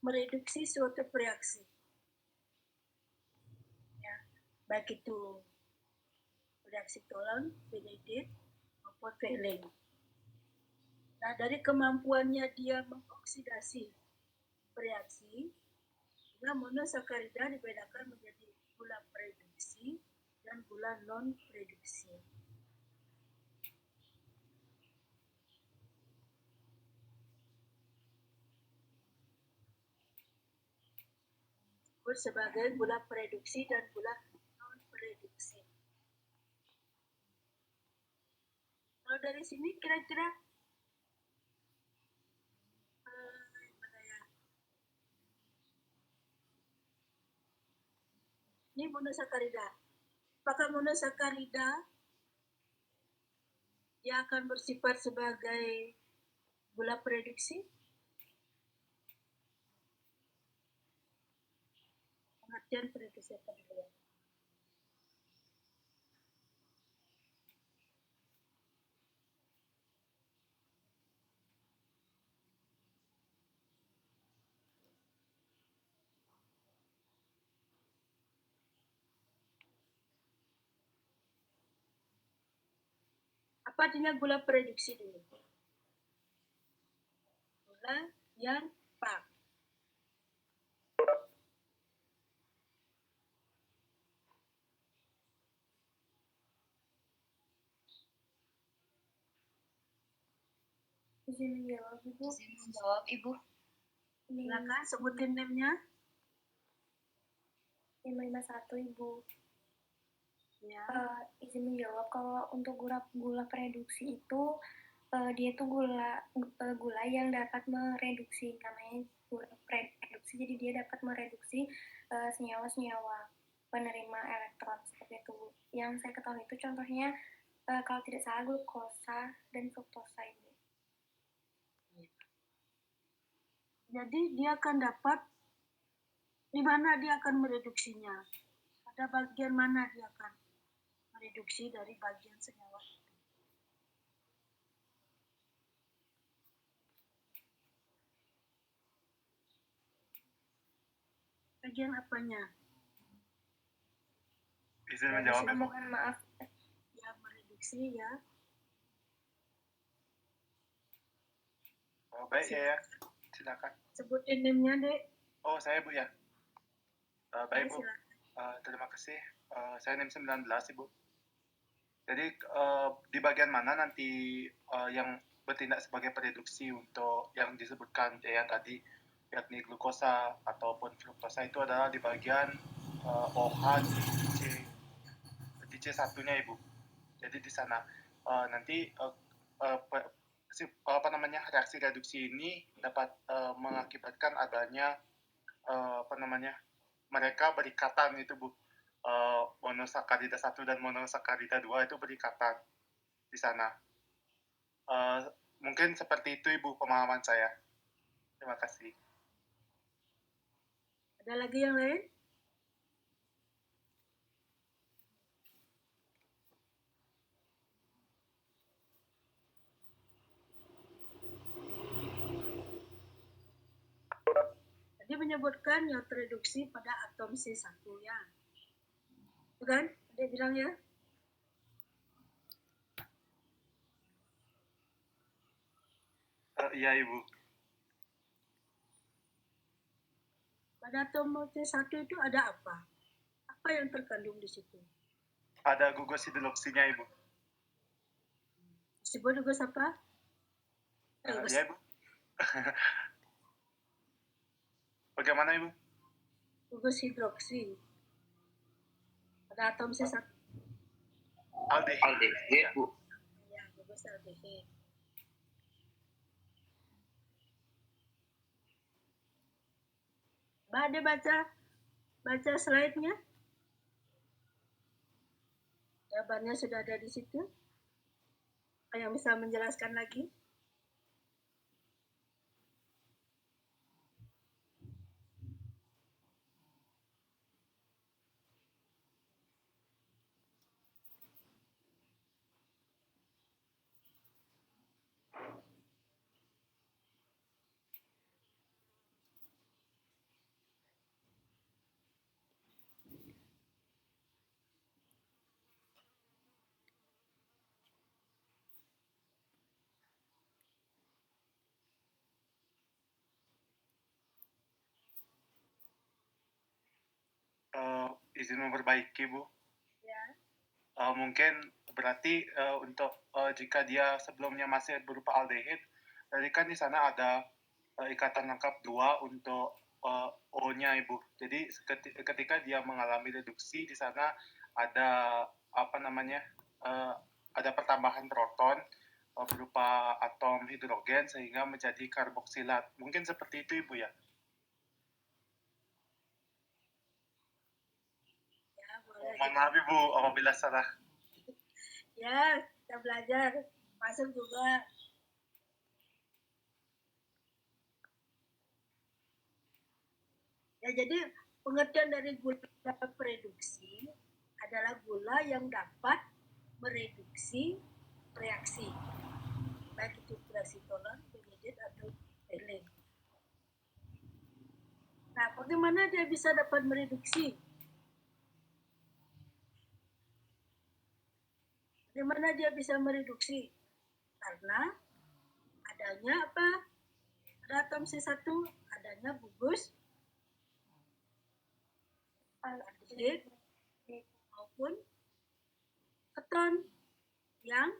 mereduksi suatu reaksi. Ya, baik itu reaksi Tollon, Benedict, maupun Vehling. Nah, dari kemampuannya dia mengoksidasi reaksi, gula monosakarida dibedakan menjadi gula prereduksi dan gula non-prereduksi. Disebut sebagai gula prereduksi dan gula non-prereduksi. Kalau dari sini kira-kira mana ya? Ini monosakarida. Apakah monosakarida dia akan bersifat sebagai gula prereduksi? Pengertian prereduksi apa dulu? Apa artinya gula prereduksi dulu? Gula yang pak. Izin menjawab, Ibu. Izin menjawab, Ibu. Silakan sebutin name-nya. 551, Ibu. Ya. Izin menjawab, kalau untuk gula prereduksi itu dia itu gula yang dapat mereduksi, namanya gula prereduksi, jadi dia dapat mereduksi senyawa-senyawa penerima elektron seperti itu. Yang saya ketahui itu contohnya kalau tidak salah glukosa dan fruktosa, Ibu. Jadi dia akan dapat di mana dia akan mereduksinya. Pada bagian mana dia akan mereduksi dari bagian senyawa itu. Bagian apanya? Izin menjawab. Mohon maaf. Ya, mereduksi ya. Oh, baik ya. Silakan. Sebutin name-nya, Dek. Oh, saya Bu ya. Baik Bu. Silakan. Terima kasih. Saya NIM 19 Ibu. Jadi di bagian mana nanti yang bertindak sebagai pereduksi untuk yang disebutkan ya tadi, yakni glukosa ataupun fruktosa, itu adalah di bagian OH di C1-nya Ibu. Jadi di sana nanti reaksi reduksi ini dapat mengakibatkan adanya mereka berikatan itu Bu. Monosakarida 1 dan monosakarida 2 itu berikatan di sana. Mungkin seperti itu Ibu pemahaman saya. Terima kasih. Ada lagi yang lain? Tadi menyebutkan yang tereduksi pada atom C1 ya. Bukan? Ada bilang ya? Iya Ibu. Pada atom C1 itu ada apa? Apa yang terkandung di situ? Ada gugus hidroksinya Ibu. Disebut gugus apa? Iya Ibu. Bagaimana Ibu? Gugus hidroksi. Ada atom C1. Aldehid. Aldehid, Bu. Ya, gugus aldehid. Ada baca slide-nya. Jawabannya sudah ada di situ. Ada yang bisa menjelaskan lagi? Izin memperbaiki, Bu. Ya. Mungkin berarti untuk jika dia sebelumnya masih berupa aldehid, tadi kan di sana ada ikatan lengkap 2 untuk O-nya, Ibu. Jadi ketika dia mengalami reduksi di sana ada ada pertambahan proton berupa atom hidrogen sehingga menjadi karboksilat. Mungkin seperti itu, Ibu, ya? Ya, boleh. Mohon maaf, Ibu, apabila salah. Ya, kita belajar. Masuk juga. Ya, jadi pengertian dari gula reduksi adalah gula yang dapat mereduksi reaksi, baik itu reaksi tolan, benedit, atau Berlin. Nah, bagaimana dia bisa dapat mereduksi? Bagaimana dia bisa mereduksi? Karena adanya apa? Ada atom C1, adanya gugus aldehid maupun keton yang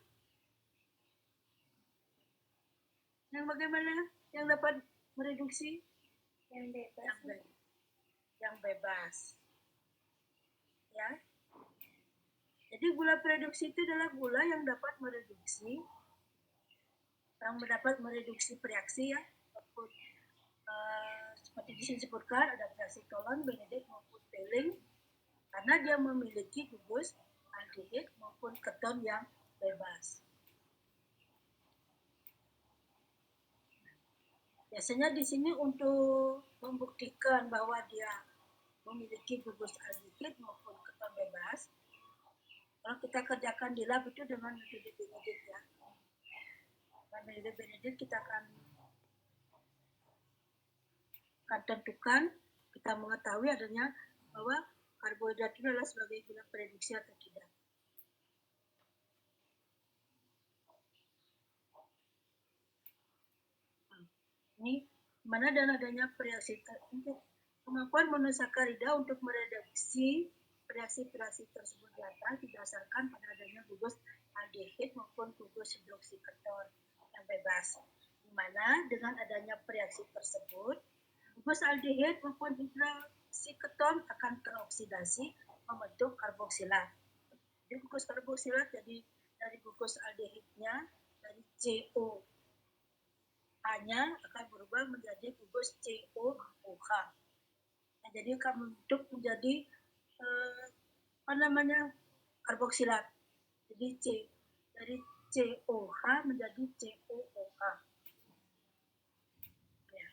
bagaimana? Yang dapat mereduksi? Yang bebas. Ya. Jadi gula reduksi itu adalah gula yang dapat mereduksi reaksi ya. Seperti disebutkan ada reaksi Tolan, Benedict maupun Pelling karena dia memiliki gugus aldehid maupun keton yang bebas. Biasanya di sini untuk membuktikan bahwa dia memiliki gugus aldehid maupun keton bebas, kalau kita kerjakan di lab itu dengan metode Benedict ya. Dengan metode Benedict kita akan tentukan, kita mengetahui adanya bahwa karbohidrat itu adalah sebagai gula reduksi atau tidak. Ini mana dan adanya reaksi untuk kemampuan monosakarida untuk mereduksi reaksi-reaksi tersebut di atas didasarkan pada adanya gugus aldehid maupun gugus hidroksiketon yang bebas. Di mana dengan adanya reaksi tersebut, gugus aldehid maupun hidroksiketon akan teroksidasi membentuk karboksilat. Jadi gugus karboksilat jadi dari gugus aldehidnya dari CO hanya akan berubah menjadi gugus COOH. Nah, jadi akan membentuk menjadi karboksilat. Jadi dari COH menjadi COOH. Ya.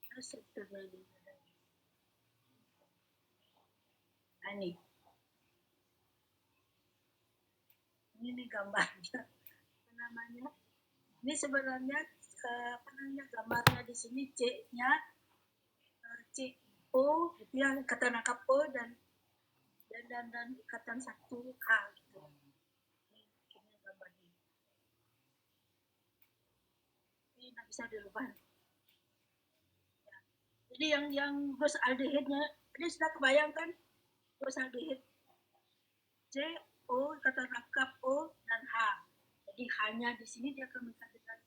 Nah, strukturnya ini. Nah, ini gambarnya. Ini sebenarnya gambarnya di sini C-nya CO itu yang ikatan angka O dan ikatan 1H gitu. Ini gambarnya. Ini nggak bisa dirubah. Ya. Jadi yang gugus aldehidnya ini sudah kebayangkan gugus aldehid CO ikatan angka O dan H. Jadi hanya di sini dia akan mengikat dengan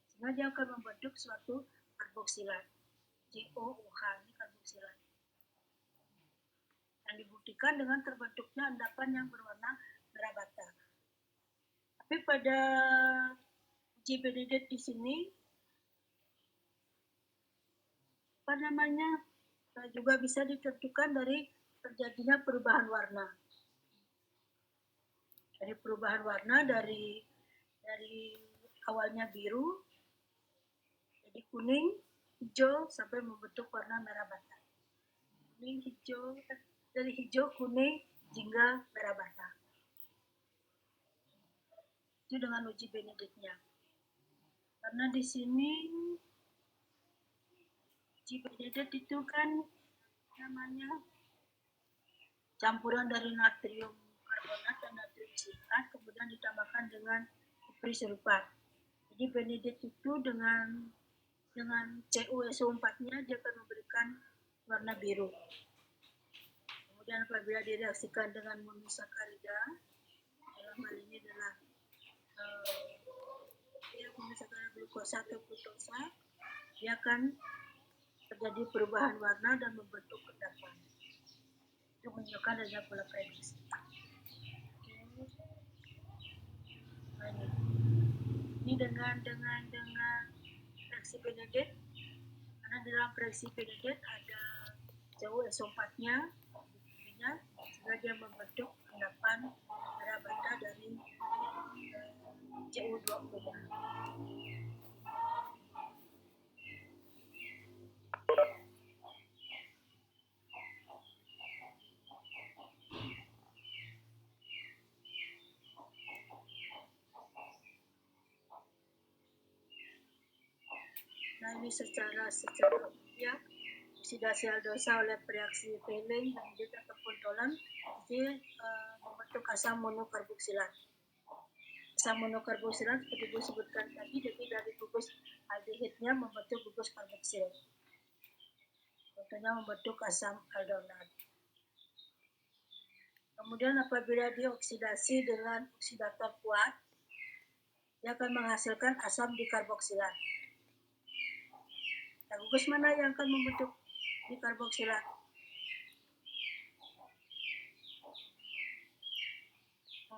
sehingga dia akan membentuk suatu karboksilat. COOH ini karboksilat. Dan dibuktikan dengan terbentuknya endapan yang berwarna merah bata. Tapi pada uji Benedict di sini juga bisa ditentukan dari terjadinya perubahan warna. Dari perubahan warna dari awalnya biru jadi kuning, hijau sampai membentuk warna merah bata. Kuning, hijau, dari hijau, kuning hingga merah bata. Itu dengan uji Benedict-nya. Karena di sini uji Benedict itu kan namanya campuran dari natrium karbonat dan natrium sikat kemudian ditambahkan dengan kupri serupa. Jadi Benedict itu dengan CuSO4-nya dia akan memberikan warna biru. Kemudian apabila direaksikan dengan monosakarida, dalam hal ini adalah monosakarida glukosa atau fruktosa, dia akan terjadi perubahan warna dan membentuk endapan. Itu menunjukkan adanya pola prediksi. Ini dengan reaksi Benedict, karena dalam reaksi Benedict ada CuSO4-nya, sehingga dia membentuk endapan merah bata dari Cu20-nya. Nah ini secara ya oksidasi aldosa oleh reaksi Fehling, Benedict ataupun Tolan jadi membentuk asam monokarboksilat. Asam monokarboksilat seperti Ibu sebutkan tadi, jadi dari gugus aldehidnya membentuk gugus karboksil. Contohnya membentuk asam aldonat. Kemudian apabila dioksidasi dengan oksidator kuat, dia akan menghasilkan asam dikarboksilat. Nah, gugus mana yang akan membentuk dikarboksilat?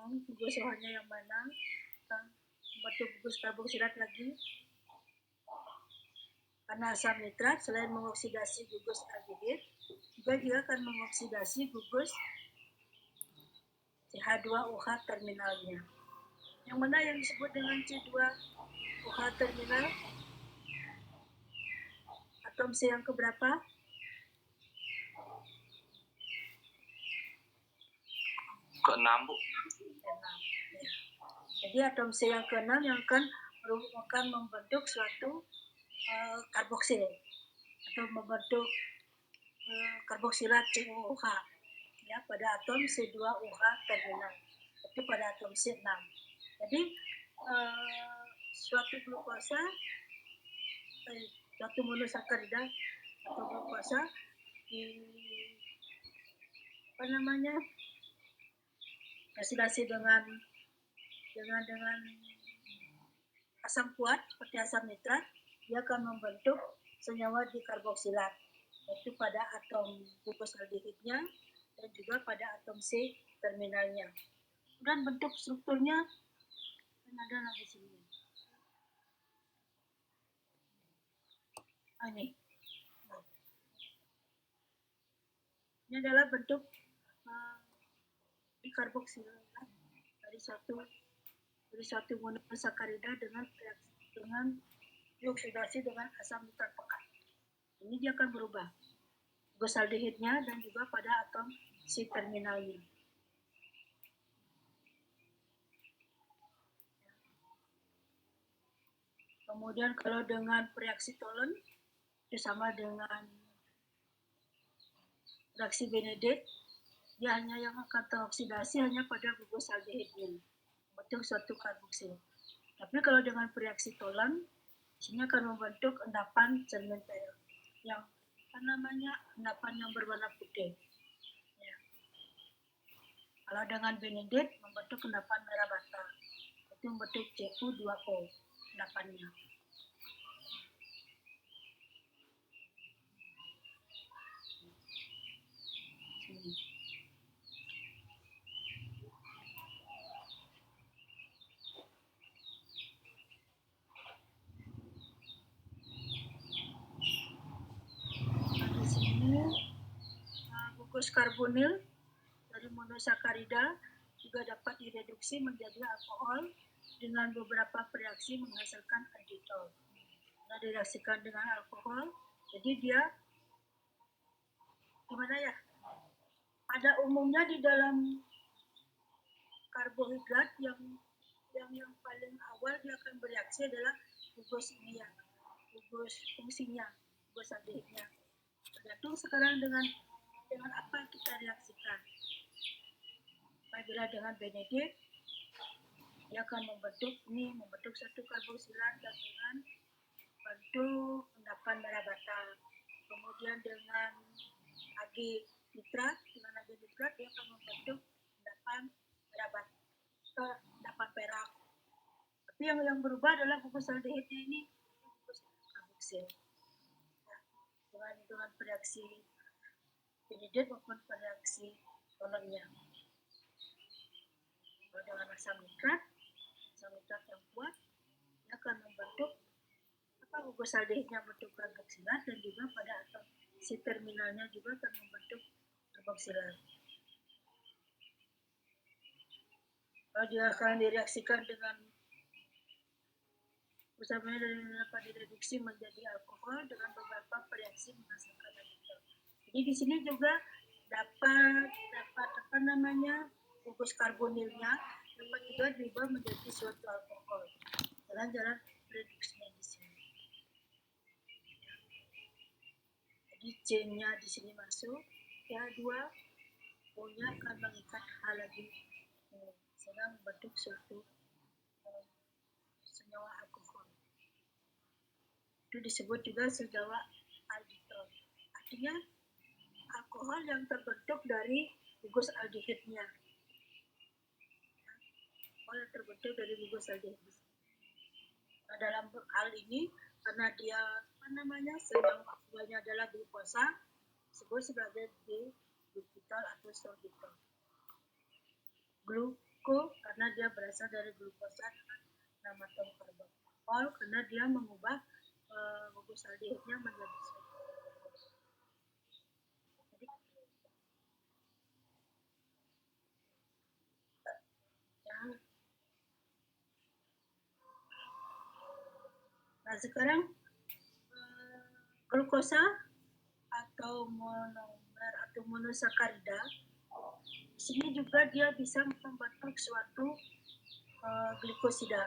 Gugus OH-nya yang mana akan membentuk gugus karboksilat lagi? Karena asam nitrat selain mengoksidasi gugus aldehid, juga dia akan mengoksidasi gugus CH2OH terminalnya. Yang mana yang disebut dengan C2OH terminal? Atom C yang keberapa? Ke-6, Bu. Ya. Jadi atom C yang ke-6 yang akan membentuk suatu karboksil atau membentuk karboksilat COOH ya pada atom C2OH terminal. Itu pada atom C6. Jadi suatu glukosa suatu monosakarida atau glukosa oksidasi dengan asam kuat seperti asam nitrat, dia akan membentuk senyawa dikarboksilat yaitu pada atom gugus aldehidnya dan juga pada atom C terminalnya. Dan bentuk strukturnya ada di sini. Ini adalah bentuk dikarboksilat dari suatu monosakarida dengan dioksidasi dengan asam nitrat pekat. Ini dia akan berubah gugus aldehidnya dan juga pada atom C terminalnya. Kemudian kalau dengan reaksi Tolen itu sama dengan reaksi Benedict, dia hanya yang akan teroksidasi hanya pada gugus aldehidnya, membentuk suatu karboksil. Tapi kalau dengan reaksi Tolen, sini akan membentuk endapan cementel yang endapan yang berwarna putih. Ya. Kalau dengan Benedict membentuk endapan merah bata, itu membentuk Cu2O endapannya. gugus karbonil dari monosakarida juga dapat direduksi menjadi alkohol dengan beberapa reaksi menghasilkan alditol. Nah, direaksikan dengan alkohol, jadi dia gimana ya? Pada umumnya di dalam karbohidrat yang paling awal dia akan bereaksi adalah gugus ini ya, gugus fungsinya, gugus aldehidnya. Tergantung sekarang dengan apa kita reaksikan. Apabila dengan benedikt, dia akan membentuk satu karboksilat dengan bentuk endapan merah bata. Kemudian dengan Ag nitrat dia akan membentuk endapan merah bata, endapan perak. Tapi yang berubah adalah gugus aldehidnya ini, gugus karboksil. Dengan reaksi benedikt maupun reaksi tolonnya. Dengan asam nitrat yang kuat, dia akan membentuk gugus aldehidnya bentuk karboksilat dan juga pada atom si terminalnya juga akan membentuk karboksilat. Kalau dia akan direaksikan dengan usamanya dapat direduksi menjadi alkohol dengan beberapa reaksi menghasilkan alditol. Jadi di sini juga dapat gugus karbonilnya dapat juga diubah menjadi suatu alkohol. Jalan-jalan reduksinya di sini. Jadi C-nya di sini masuk, pH2, O-nya akan mengikat H lagi, sehingga membentuk suatu senyawa alkohol. Itu disebut juga senyawa alditol. Artinya alkohol yang terbentuk dari gugus aldehidnya. Nah, dalam hal ini karena dia senyawa aktifnya adalah glukosa, disebut sebagai glukitol atau sorbitol. Gluko karena dia berasal dari glukosa dengan nama atom karbon. Ol karena dia mengubah gugus aldehidnya menjadi sorbitol. Nah, sekarang glukosa atau monomer atau monosakarida, di sini juga dia bisa membentuk suatu glikosida.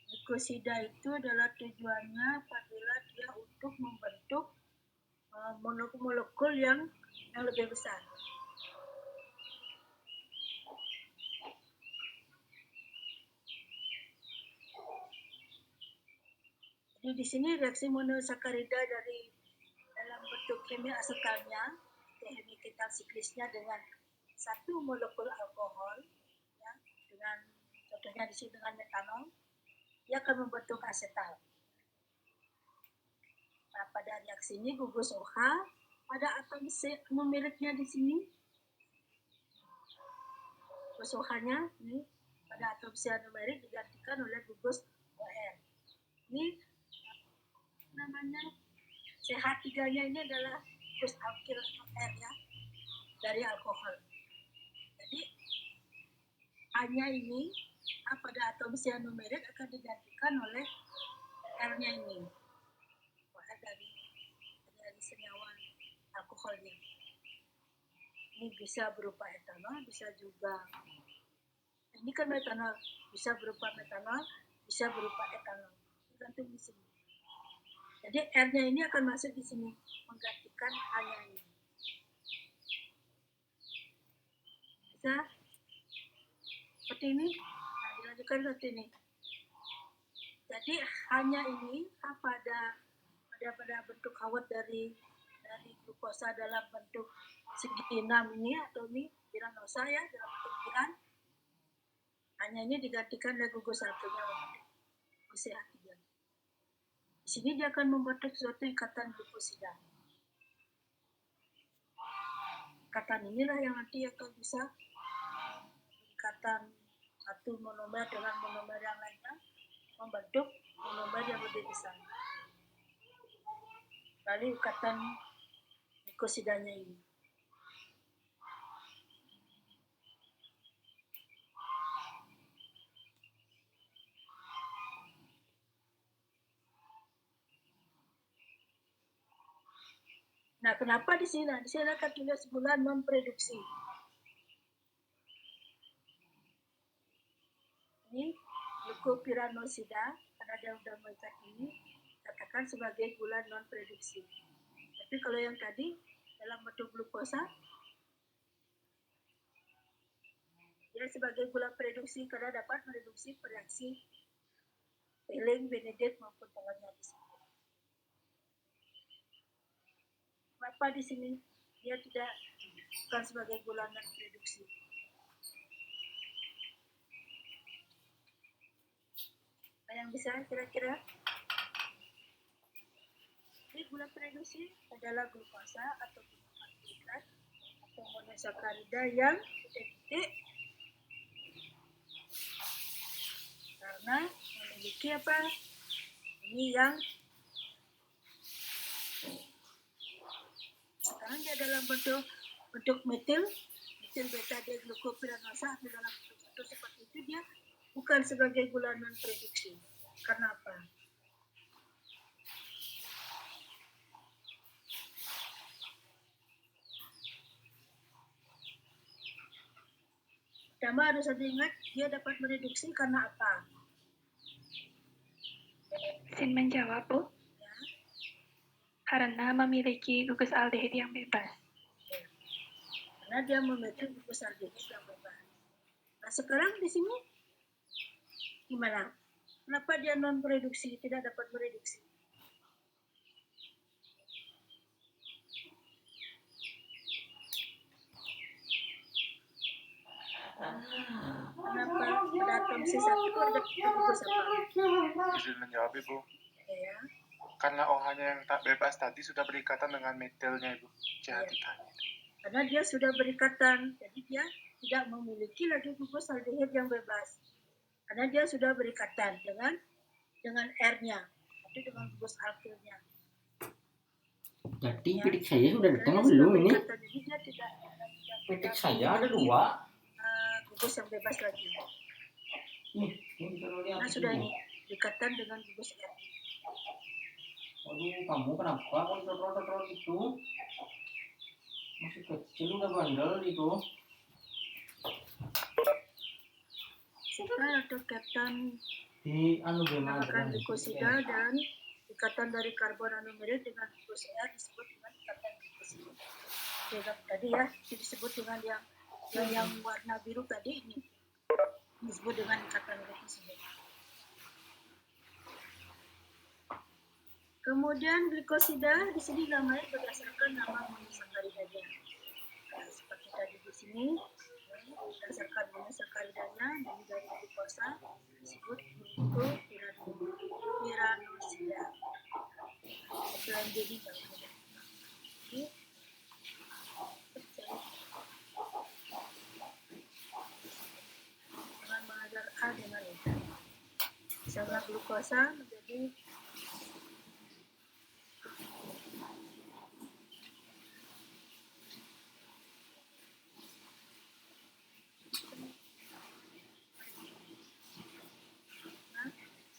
Glikosida itu adalah tujuannya apabila dia untuk membentuk molekul yang lebih besar. Jadi di sini reaksi monosakarida dari dalam bentuk kimia asetalnya, chemical siklisnya dengan satu molekul alkohol, ya, dengan contohnya di sini dengan metanol, dia akan membentuk asetal. Nah, pada reaksi ini gugus OH pada atom C numeriknya di sini, gugus OH-nya ini pada atom C numerik digantikan oleh gugus OR. Ini CH3-nya ini adalah gugus alkil R ya, dari alkohol. Jadi A-nya ini pada atom C numerik akan digantikan oleh R-nya ini, OR dari senyawa alkoholnya. Ini bisa berupa etanol, bisa juga ini kan metanol, bisa berupa metanol, bisa berupa etanol, tergantung di sini. Jadi R-nya ini akan masuk di sini, menggantikan A-nya ini. Bisa seperti ini. Nah, dilanjutkan seperti ini. Jadi hanya ini pada bentuk kawat dari glukosa dalam bentuk segi 6 ini atau ini piranosa ya, dalam bentuk piran. Hanya ini digantikan oleh gugus alkilnya CH3. Di sini dia akan membentuk suatu ikatan glukosida. Ikatan inilah yang nanti akan bisa ikatan satu monomer dengan monomer yang lainnya membentuk monomer yang lebih besar. Lalu ikatan glikosidanya ini. Nah, kenapa di sini? Di sini akan tulis bulan non-produksi. Ini glukopiranosida, karena dia sudah mengikat ini, katakan sebagai gula non-produksi. Tapi kalau yang tadi, dalam bentuk glukosa, dia sebagai gula produksi karena dapat mereduksi reaksi Helling, Benedict maupun tangannya di sini. Kenapa di sini dia tidak bukan sebagai gula non-produksi? Yang bisa kira-kira? Jadi gula produksi adalah glukosa atau karbohidrat atau monosakarida yang titik karena memiliki apa? Ini yang sekarang dia dalam bentuk metil beta deglukopiranosa atau dalam bentuk seperti itu dia bukan sebagai gula non produksi. Karena apa? Pertama harus diingat dia dapat mereduksi karena apa? Sin menjawab, Bu. Ya. Karena memiliki gugus aldehid yang bebas. Karena dia memiliki gugus aldehid yang bebas. Nah sekarang di sini gimana? Kenapa dia non produksi, tidak dapat mereduksi? Kenapa pada atom C1 ada gugus apa? Izin menjawab, Ibu. Ya. Karena OH-nya yang tak bebas tadi sudah berikatan dengan metilnya, Ibu. CH3. Karena dia sudah berikatan, jadi dia tidak memiliki lagi gugus aldehid yang bebas. Karena dia sudah berikatan dengan R-nya, tapi dengan gugus alkilnya. Jadi Ya. pitik saya sudah datang Karena belum sudah ini? berikatan, jadi dia tidak Pitik saya ada 2. gugus yang bebas lagi. Ini kalau lihat Karena sudah ini. ini berikatan dengan gugus R. Waduh, kamu kenapa kok terus itu? Masih kecil udah bandel itu. Sehingga atau katan Di anu gimana? menambahkan glikosida dan ikatan dari karbon anumerit dengan gugus R disebut dengan ikatan glikosida. Jadi tadi ya disebut dengan yang warna biru tadi ini disebut dengan ikatan glikosida. Kemudian glikosida di sini namanya berdasarkan nama monosakaridanya. Nah, seperti tadi di sini berdasarkan monosakaridanya jadi dari glukosa disebut glukopiranosida. Selain jadi dengan mengajar A dengan itu. Misalnya glukosa menjadi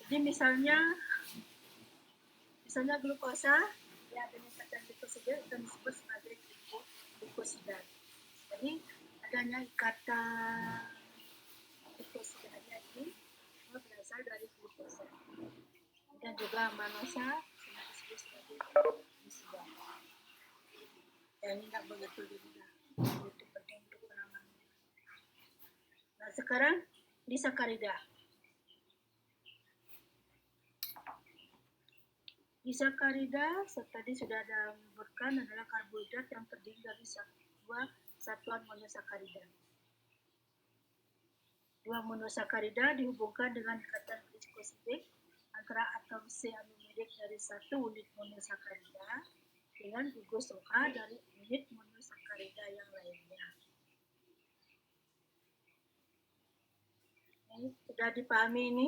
jadi misalnya glukosa ya dengan ikatan glikosida akan disebut sebagai glikosida. Jadi adanya ikatan glikosidanya ini berasal dari glukosa. Dan juga manosa disebut sebagai glikosida. Ya ini tidak begitu juga. Itu penting untuk penanganan. Nah sekarang disakarida. Disakarida tadi sudah ada menyebutkan adalah karbohidrat yang terdiri dari dua satuan monosakarida. Dua monosakarida dihubungkan dengan ikatan glikosidik antara atom C anumerik dari satu unit monosakarida dengan gugus OH dari unit monosakarida yang lainnya. Ini sudah dipahami ini?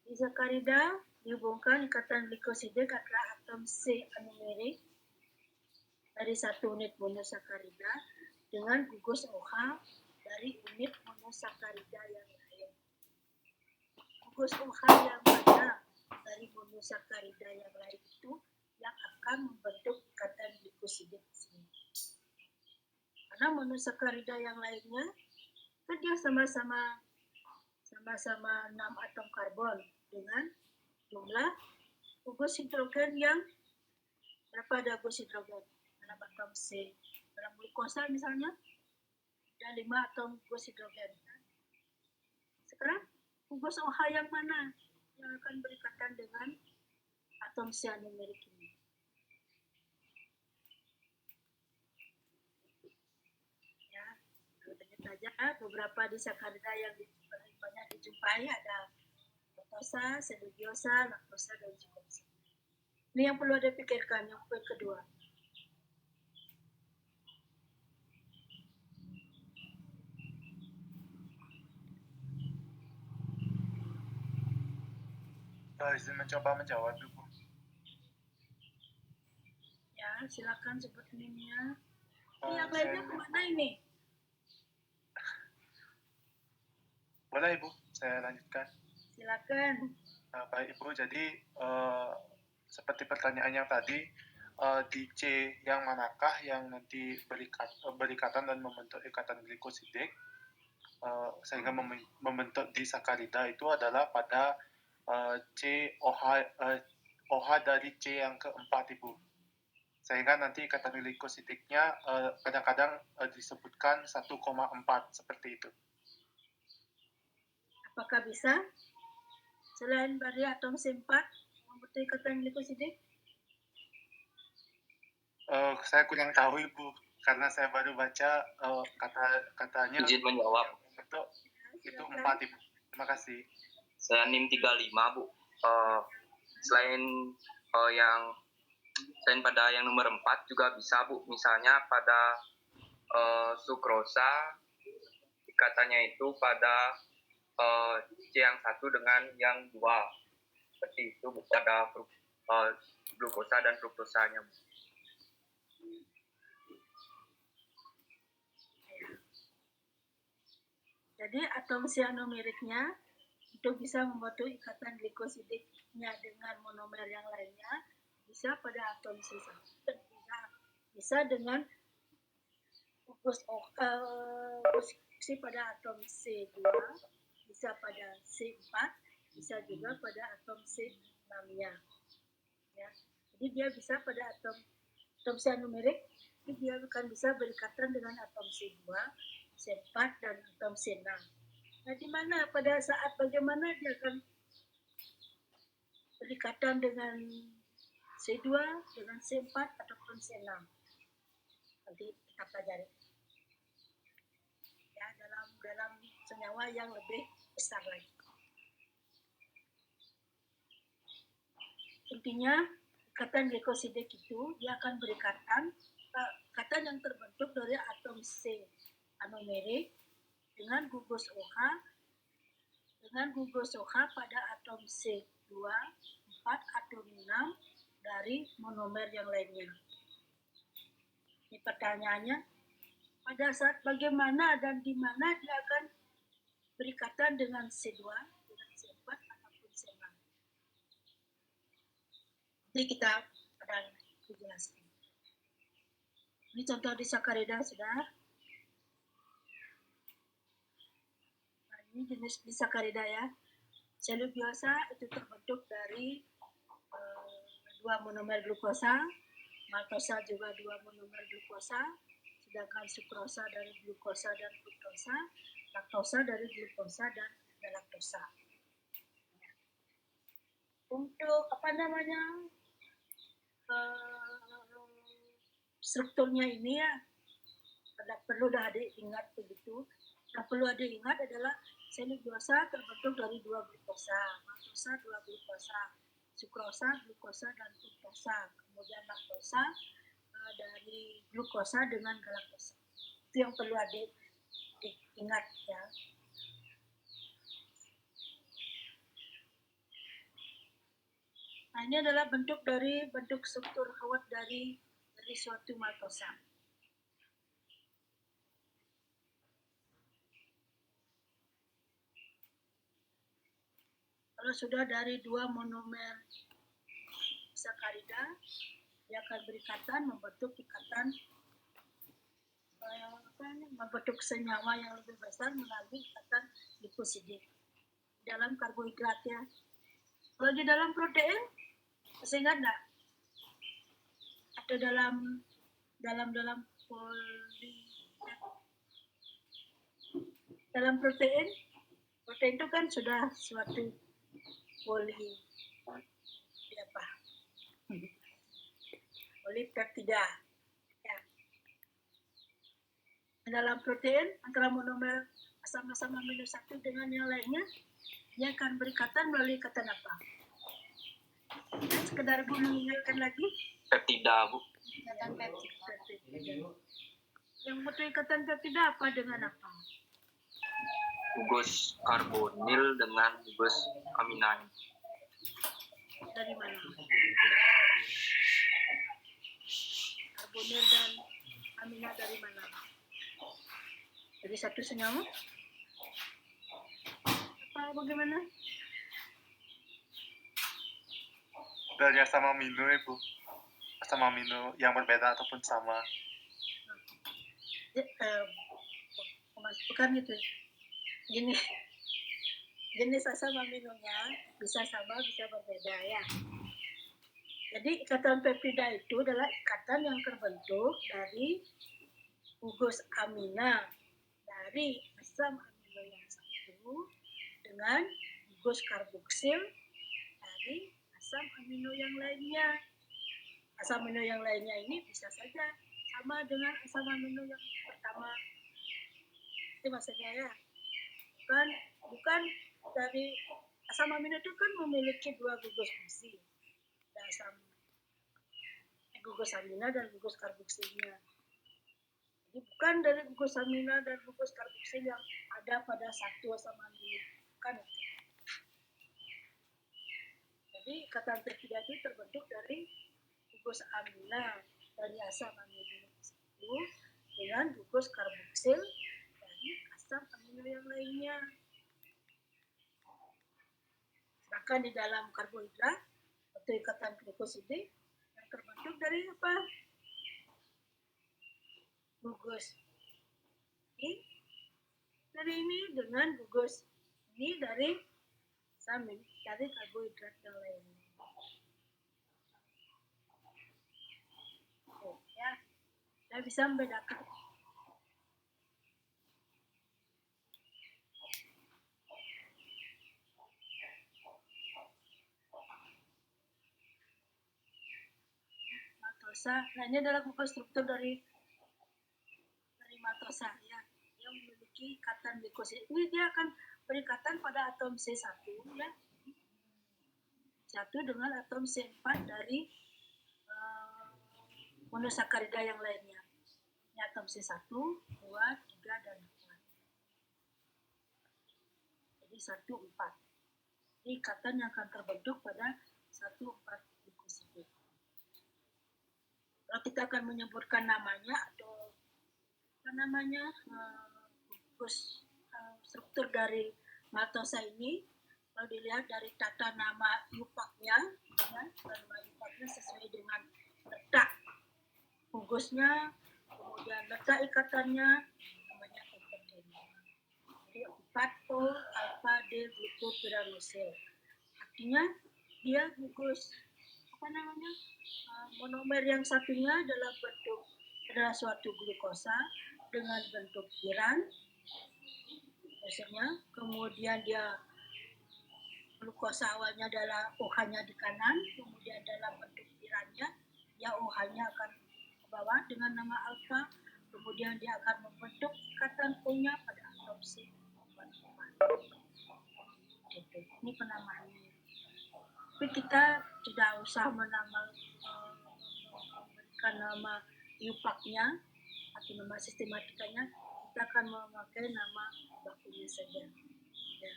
Disakarida dihubungkan ikatan glikosidik antara atom C anumerik dari 1 unit monosakarida dengan gugus OH dari unit monosakarida yang lain. Gugus OH yang mana dari monosakarida yang lain itu yang akan membentuk ikatan glikosida di sini. Karena monosakarida yang lainnya kan dia sama-sama 6 atom karbon dengan jumlah gugus hidrogen yang berapa ada gugus hidrogen dalam atom C. Dalam glukosa misalnya ada 5 atom gugus hidrogen. Sekarang gugus OH yang mana yang akan berikatan dengan atom cyanumerik ini? Ya, lihat saja beberapa disakarida yang banyak dijumpai ada laktosa, seluliosa, laktosa, dan glukosa. Ini yang perlu ada pikirkan, yang poin kedua. Izin mencoba menjawab dulu. Ya, silakan sebut NIM-nya. Eh, Yang lainnya saya- kemana ini? Boleh Ibu, saya lanjutkan. Silakan. Baik Ibu, jadi seperti pertanyaan yang tadi, di C yang manakah yang nanti berikatan dan membentuk ikatan glikosidik sehingga membentuk disakarida itu adalah pada OH dari C yang keempat Ibu. Sehingga nanti ikatan glikosidiknya kadang-kadang disebutkan 1,4 seperti itu. Apakah bisa selain dari atom C4 membentuk ikatan glikosidik? Saya kurang tahu Ibu, karena saya baru baca katanya Izin menjawab. bentuk itu 4 Ibu. Terima kasih. Saya NIM 35, Bu. Selain pada yang nomor 4 juga bisa, Bu. Misalnya pada sukrosa ikatannya itu pada C yang 1 dengan yang 2. Seperti itu, Bu. Pada glukosa dan fruktosanya, Bu. Jadi atom cyanumeriknya itu bisa membentuk ikatan glikosidiknya dengan monomer yang lainnya, bisa pada atom C1, bisa dengan gugus pada atom C2, bisa pada C4, bisa juga pada atom C6-nya. Ya. Jadi dia bisa pada atom cyanumerik, dia akan bisa berikatan dengan atom C2, C4, dan atom C6. Nah, di mana pada saat bagaimana dia akan berikatan dengan C2, dengan C4, ataupun C6. Nanti kita pelajari. Ya, dalam senyawa yang lebih besar lagi. Intinya, ikatan glikosidik itu dia akan berikatan ikatan yang terbentuk dari atom C anumerik dengan gugus OH pada atom C2, 4 atau 6 dari monomer yang lainnya. Ini pertanyaannya, pada saat bagaimana dan di mana dia akan berikatan dengan C2, dengan C4 ataupun C6. Jadi kita akan dijelaskan. Ini contoh disakarida sudah. Nah, ini jenis disakarida ya. Seluliosa itu terbentuk dari 2 monomer glukosa, maltosa juga 2 monomer glukosa, sedangkan sukrosa dari glukosa dan fruktosa, laktosa dari glukosa dan galaktosa. Untuk strukturnya ini ya, perlu adik ingat begitu. Yang perlu adik ingat adalah seluliosa terbentuk dari 2 glukosa, maltosa 2 glukosa, sukrosa, glukosa, dan fruktosa. Kemudian laktosa dari glukosa dengan galaktosa. Itu yang perlu adik ingat ya. Nah, ini adalah bentuk struktur kawat dari dari suatu maltosa. Kalau sudah dari dua monomer sakarida, dia akan berikatan membentuk ikatan membentuk senyawa yang lebih besar melalui ikatan glukosidik dalam karbohidrat ya. Kalau di dalam protein masih ingat enggak? Atau dalam protein itu kan sudah suatu polipeptida. Ya. Dalam protein antara monomer asam-asam amino 1 dengan yang lainnya, dia akan berikatan melalui ikatan apa? Dan sekedar Bu mengingatkan lagi. Peptida, Bu. Ikatan peptida. Yang butuh ikatan peptida apa dengan apa? Gugus karbonil dengan gugus aminan. Dari mana? Karbonil dan amina dari mana? Dari satu senyawa? Apa bagaimana? Dari asam amino, Ibu. Asam amino yang berbeda ataupun sama. Bukan itu. Gini, jenis asam aminonya bisa sama, bisa berbeda ya. Jadi ikatan peptida itu adalah ikatan yang terbentuk dari gugus amina dari asam amino yang satu dengan gugus karboksil dari asam amino yang lainnya. Asam amino yang lainnya ini bisa saja sama dengan asam amino yang pertama. Itu maksudnya ya. Bukan dari asam amino itu kan memiliki dua gugus fungsi. Gugus amina dan gugus karboksilnya. Jadi bukan dari gugus amina dan gugus karboksil yang ada pada satu asam amino. Bukan. Jadi ikatan peptida itu terbentuk dari gugus amina dari asam amino satu dengan gugus karboksil dari asam amino yang lainnya. Sedangkan di dalam karbohidrat atau ikatan glukosidik yang terbentuk dari apa? Gugus ini dari ini dengan gugus ini dari karbohidrat yang lainnya. Ya, saya bisa membedakan. Maltosa, nah ini adalah gugus struktur dari maltosa ya, yang memiliki ikatan glikosid. Ini dia akan berikatan pada atom C1 ya. Satu dengan atom C4 dari monosakarida yang lainnya. Ini atom C1, 2, 3, dan 4. Jadi 1, 4. Ini ikatan yang akan terbentuk pada 1, 4 glikosid. Kalau kita akan menyebutkan namanya atau gugus struktur dari maltosa ini, kalau dilihat dari tata nama yupaknya, ya, nama yupaknya sesuai dengan letak gugusnya, kemudian letak ikatannya, namanya protein. Jadi 4 alpha D glukopyranosil. Artinya dia gugus monomer yang satunya adalah suatu glukosa dengan bentuk piran, biasanya. Kemudian dia glukosa awalnya adalah OH-nya di kanan, kemudian dalam bentuk pirannya, ya OH-nya akan ke bawah dengan nama alfa, kemudian dia akan membentuk ikatan O-nya pada atom C. Gitu. Ini penamaannya. Tapi kita tidak usah memberikan nama yupaknya atau nama sistematikanya, kita akan memakai nama bakunya saja. Ya.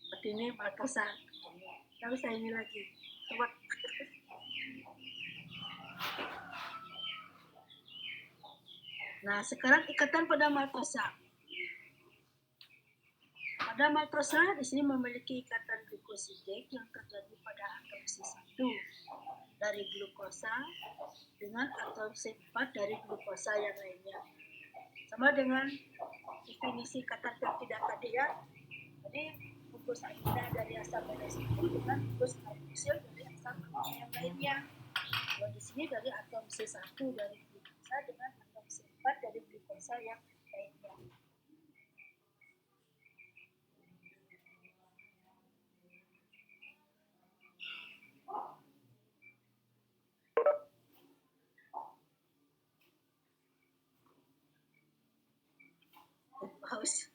Seperti ini maltosa. Lalu saya ini lagi. Coba. Nah, sekarang ikatan pada maltosa. Pada maltosa di sini memiliki ikatan glukosidik yang terjadi pada atom C1 dari glukosa dengan atom C4 dari glukosa yang lainnya. Sama dengan definisi kata tidak tadi ya. Jadi gugus amida dari asam amino dengan gugus karboksil dari asam amino yang lainnya. Kalau di sini dari atom C1 dari glukosa dengan atom C4 dari glukosa yang lainnya. Haus.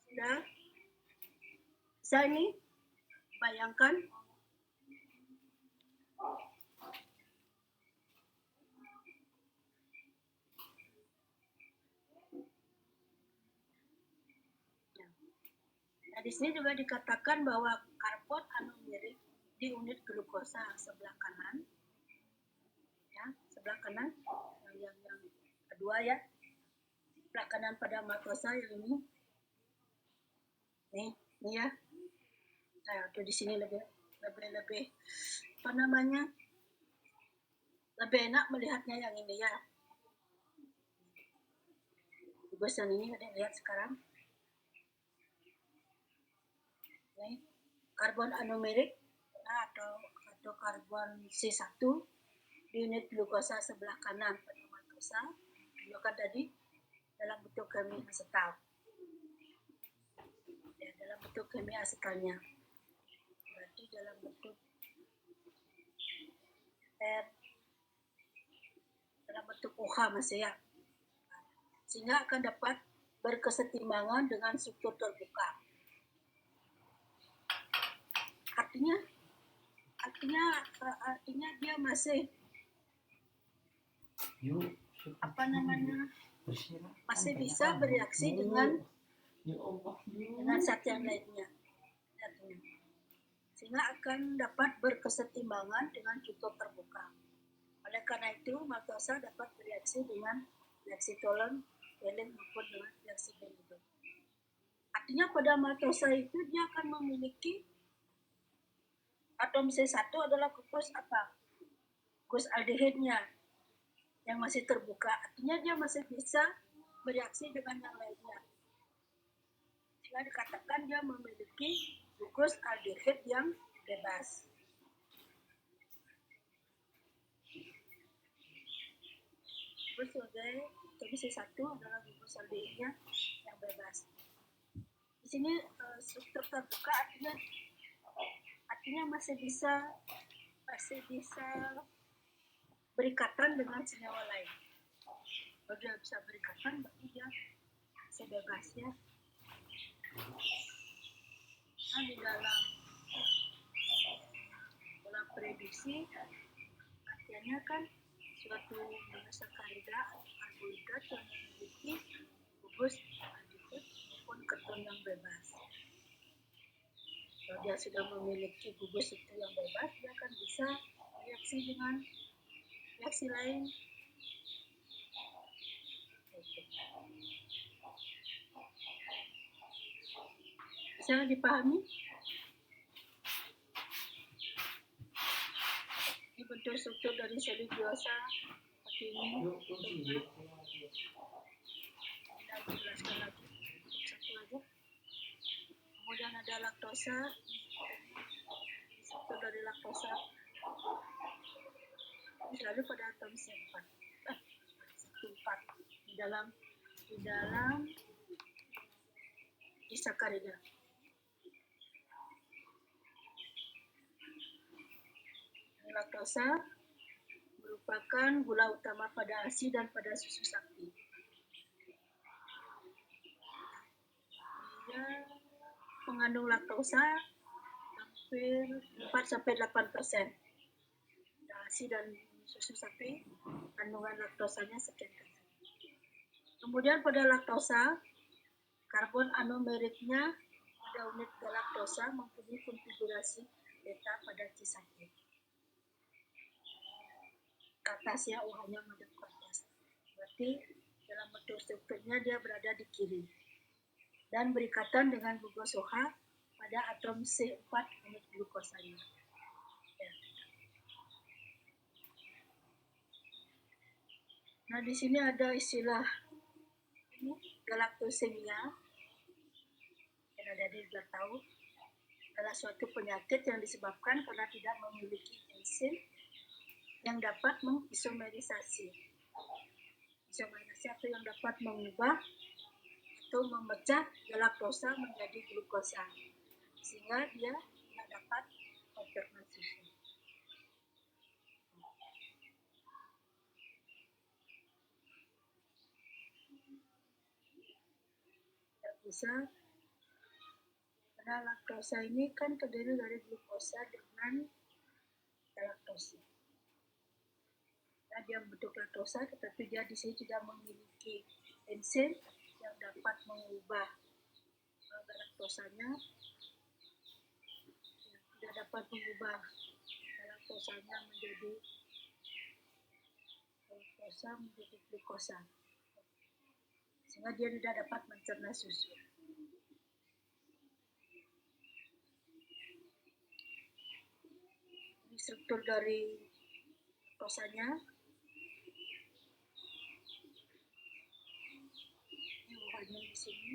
Sudah? Bisa ini? Bayangkan. Nah, di sini juga dikatakan bahwa karbon anumerik di unit glukosa sebelah kanan, ya, sebelah kanan, yang kedua ya, sebelah kanan pada maltosa yang ini, nih ya. Nah, tuh di sini lebih apa namanya? Lebih enak melihatnya yang ini ya. Gugus yang ini ada lihat sekarang. Nih, karbon anumerik atau karbon C1 di unit glukosa sebelah kanan pada maltosa dilakukan tadi dalam bentuk kimia asetal. Ya, dalam bentuk kimia asetalnya. Berarti dalam bentuk dalam bentuk OH masih ya. Sehingga akan dapat berkesetimbangan dengan struktur terbuka. Artinya dia masih masih bisa bereaksi dengan zat yang lainnya. Sehingga akan dapat berkesetimbangan dengan struktur terbuka. Oleh karena itu, maltosa dapat bereaksi dengan reaksi tolon, valent maupun dengan reaksi benzoat. Artinya pada maltosa itu dia akan memiliki atom C1 adalah gugus apa? Gugus aldehidnya yang masih terbuka. Artinya dia masih bisa bereaksi dengan yang lainnya. Sehingga dikatakan dia memiliki gugus aldehid yang bebas. Terus sebagai atom C1 adalah gugus aldehidnya yang bebas. Di sini struktur terbuka artinya masih bisa berikatan dengan senyawa lain. Kalau dia bisa berikatan, berarti dia sebebas ya. Nah, di dalam prediksi, artinya kan suatu monosakarida atau karbohidrat yang memiliki gugus aldehid maupun keton yang bebas. Kalau dia sudah memiliki gugus itu yang bebas, dia akan bisa reaksi dengan reaksi lain. Bisa dipahami? Ini bentuk struktur dari seluliosa seperti ini. Kita jelaskan lagi satu aja. Kemudian ada laktosa, struktur dari laktosa ini selalu pada atom C4 di dalam disakarida. Laktosa merupakan gula utama pada ASI dan pada susu sapi. Dia mengandung laktosa hampir 4-8%. ASI dan susu sapi kandungan laktosanya sekian %. Kemudian pada laktosa, karbon anumeriknya pada unit galaktosa mempunyai konfigurasi beta pada C1. ke atas ya, OH-nya menghadap ke atas. Berarti dalam bentuk strukturnya dia berada di kiri. Dan berikatan dengan gugus OH pada atom C4 unit glukosanya. Ya. Nah, di sini ada istilah ini galaktosemia. Yang ada di sudah tahu adalah suatu penyakit yang disebabkan karena tidak memiliki enzim yang dapat mengisomerisasi. Isomerisasi atau yang dapat mengubah atau memecah galaktosa menjadi glukosa, sehingga dia tidak dapat mencerna susu. Tidak bisa, karena laktosa ini kan terdiri dari glukosa dengan galaktosa. Nah, dia bentuk laktosa, tetapi dia di sini tidak memiliki enzim yang dapat mengubah galaktosanya, tidak dapat mengubah galaktosanya menjadi glukosa, sehingga dia tidak dapat mencerna susu. Ini struktur dari laktosanya. Ini OH-nya di sini.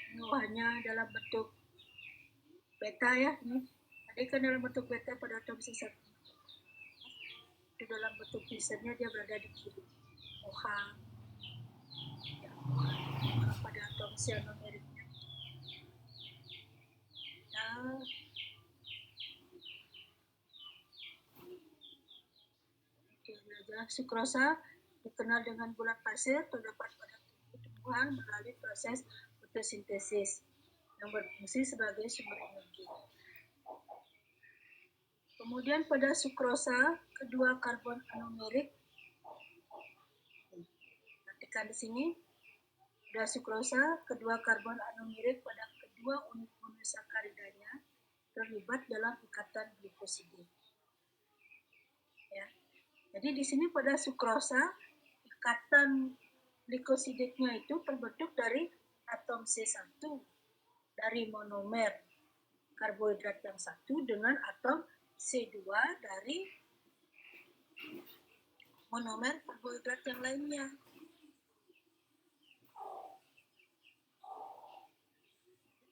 Ini OH-nya dalam bentuk beta ya. Ini tadi kan dalam bentuk beta pada atom C1. Itu dalam bentuk pisannya dia berada di kiri. OH ya, OH pada atom C numeriknya. Nah, sukrosa dikenal dengan gula pasir, terdapat pada tumbuhan melalui proses fotosintesis yang berfungsi sebagai sumber energi. Kemudian pada sukrosa, kedua karbon anumerik, perhatikan di sini, pada sukrosa, kedua karbon anumerik pada kedua unit monosakaridanya terlibat dalam ikatan glikosida. Ya. Jadi di sini pada sukrosa, ikatan glikosidanya itu terbentuk dari atom C1 dari monomer karbohidrat yang satu dengan atom C2 dari monomer karbohidrat yang lainnya.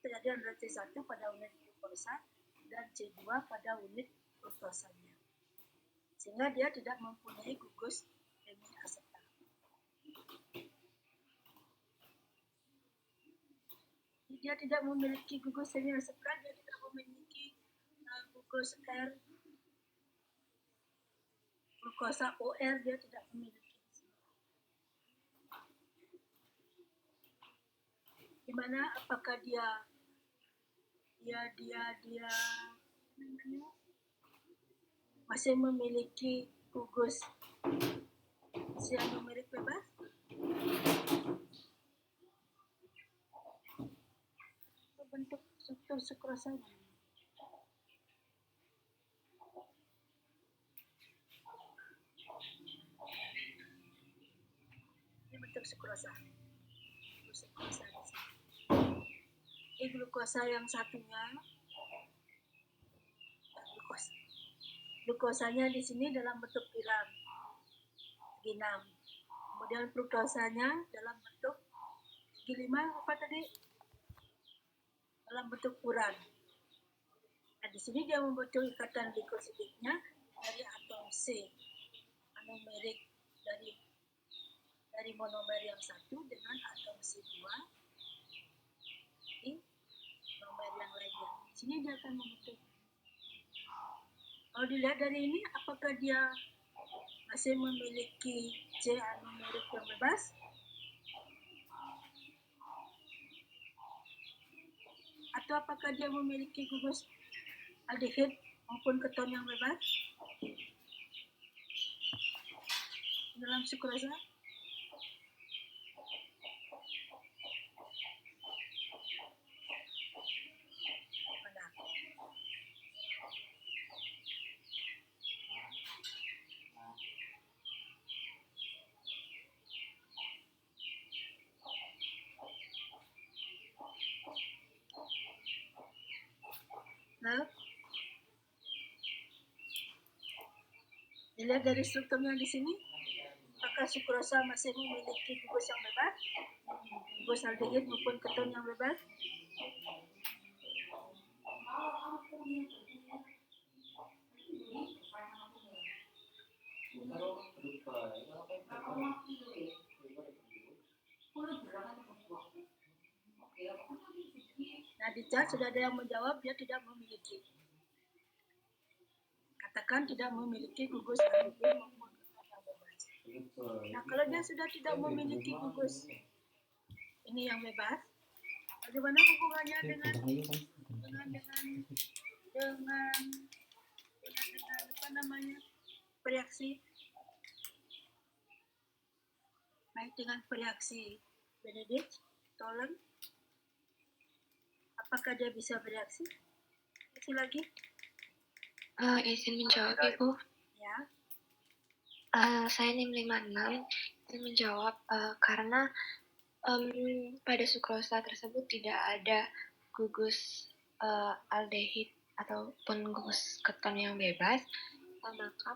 Terjadi antara C1 pada unit glukosa dan C2 pada unit fruktosanya. Sehingga dia tidak mempunyai gugus hemiasetat. Dia tidak memiliki gugus hemiasetat, dia tidak memiliki gugus R, glukosa OR, dia tidak memiliki. Dimana apakah dia masih memiliki gugus sianumerik bebas? Bentuk struktur sukrosanya. Ini bentuk sukrosa. Ini glukosa yang satunya. Glukosanya di sini dalam bentuk piram, segi 6. Kemudian fruktosanya dalam bentuk segi 5, apa tadi? Dalam bentuk uran. Nah, di sini dia membentuk ikatan glikosidiknya dari atom C anumerik dari monomer yang satu dengan atom C2 di monomer yang lainnya. Di sini dia akan membentuk. Kalau dilihat dari ini, apakah dia masih memiliki C anumerik yang bebas? Atau apakah dia memiliki gugus aldehid maupun keton yang bebas dalam sukrosa? Dilihat dari strukturnya di sini, apakah sukrosa masih memiliki gugus yang bebas, gugus aldehid maupun keton yang bebas? Nah, di chat sudah ada yang menjawab dia tidak memiliki. Katakan tidak memiliki gugus aldehid maupun keton yang bebas. Nah, kalau dia sudah tidak memiliki gugus ini yang bebas, bagaimana hubungannya dengan apa namanya, bereaksi? Baik, dengan bereaksi Benedict, tolong. Apakah dia bisa bereaksi? Isi lagi. Izin menjawab, Ibu. Ya. Saya NIM 56 izin menjawab karena pada sukrosa tersebut tidak ada gugus aldehid ataupun gugus keton yang bebas, maka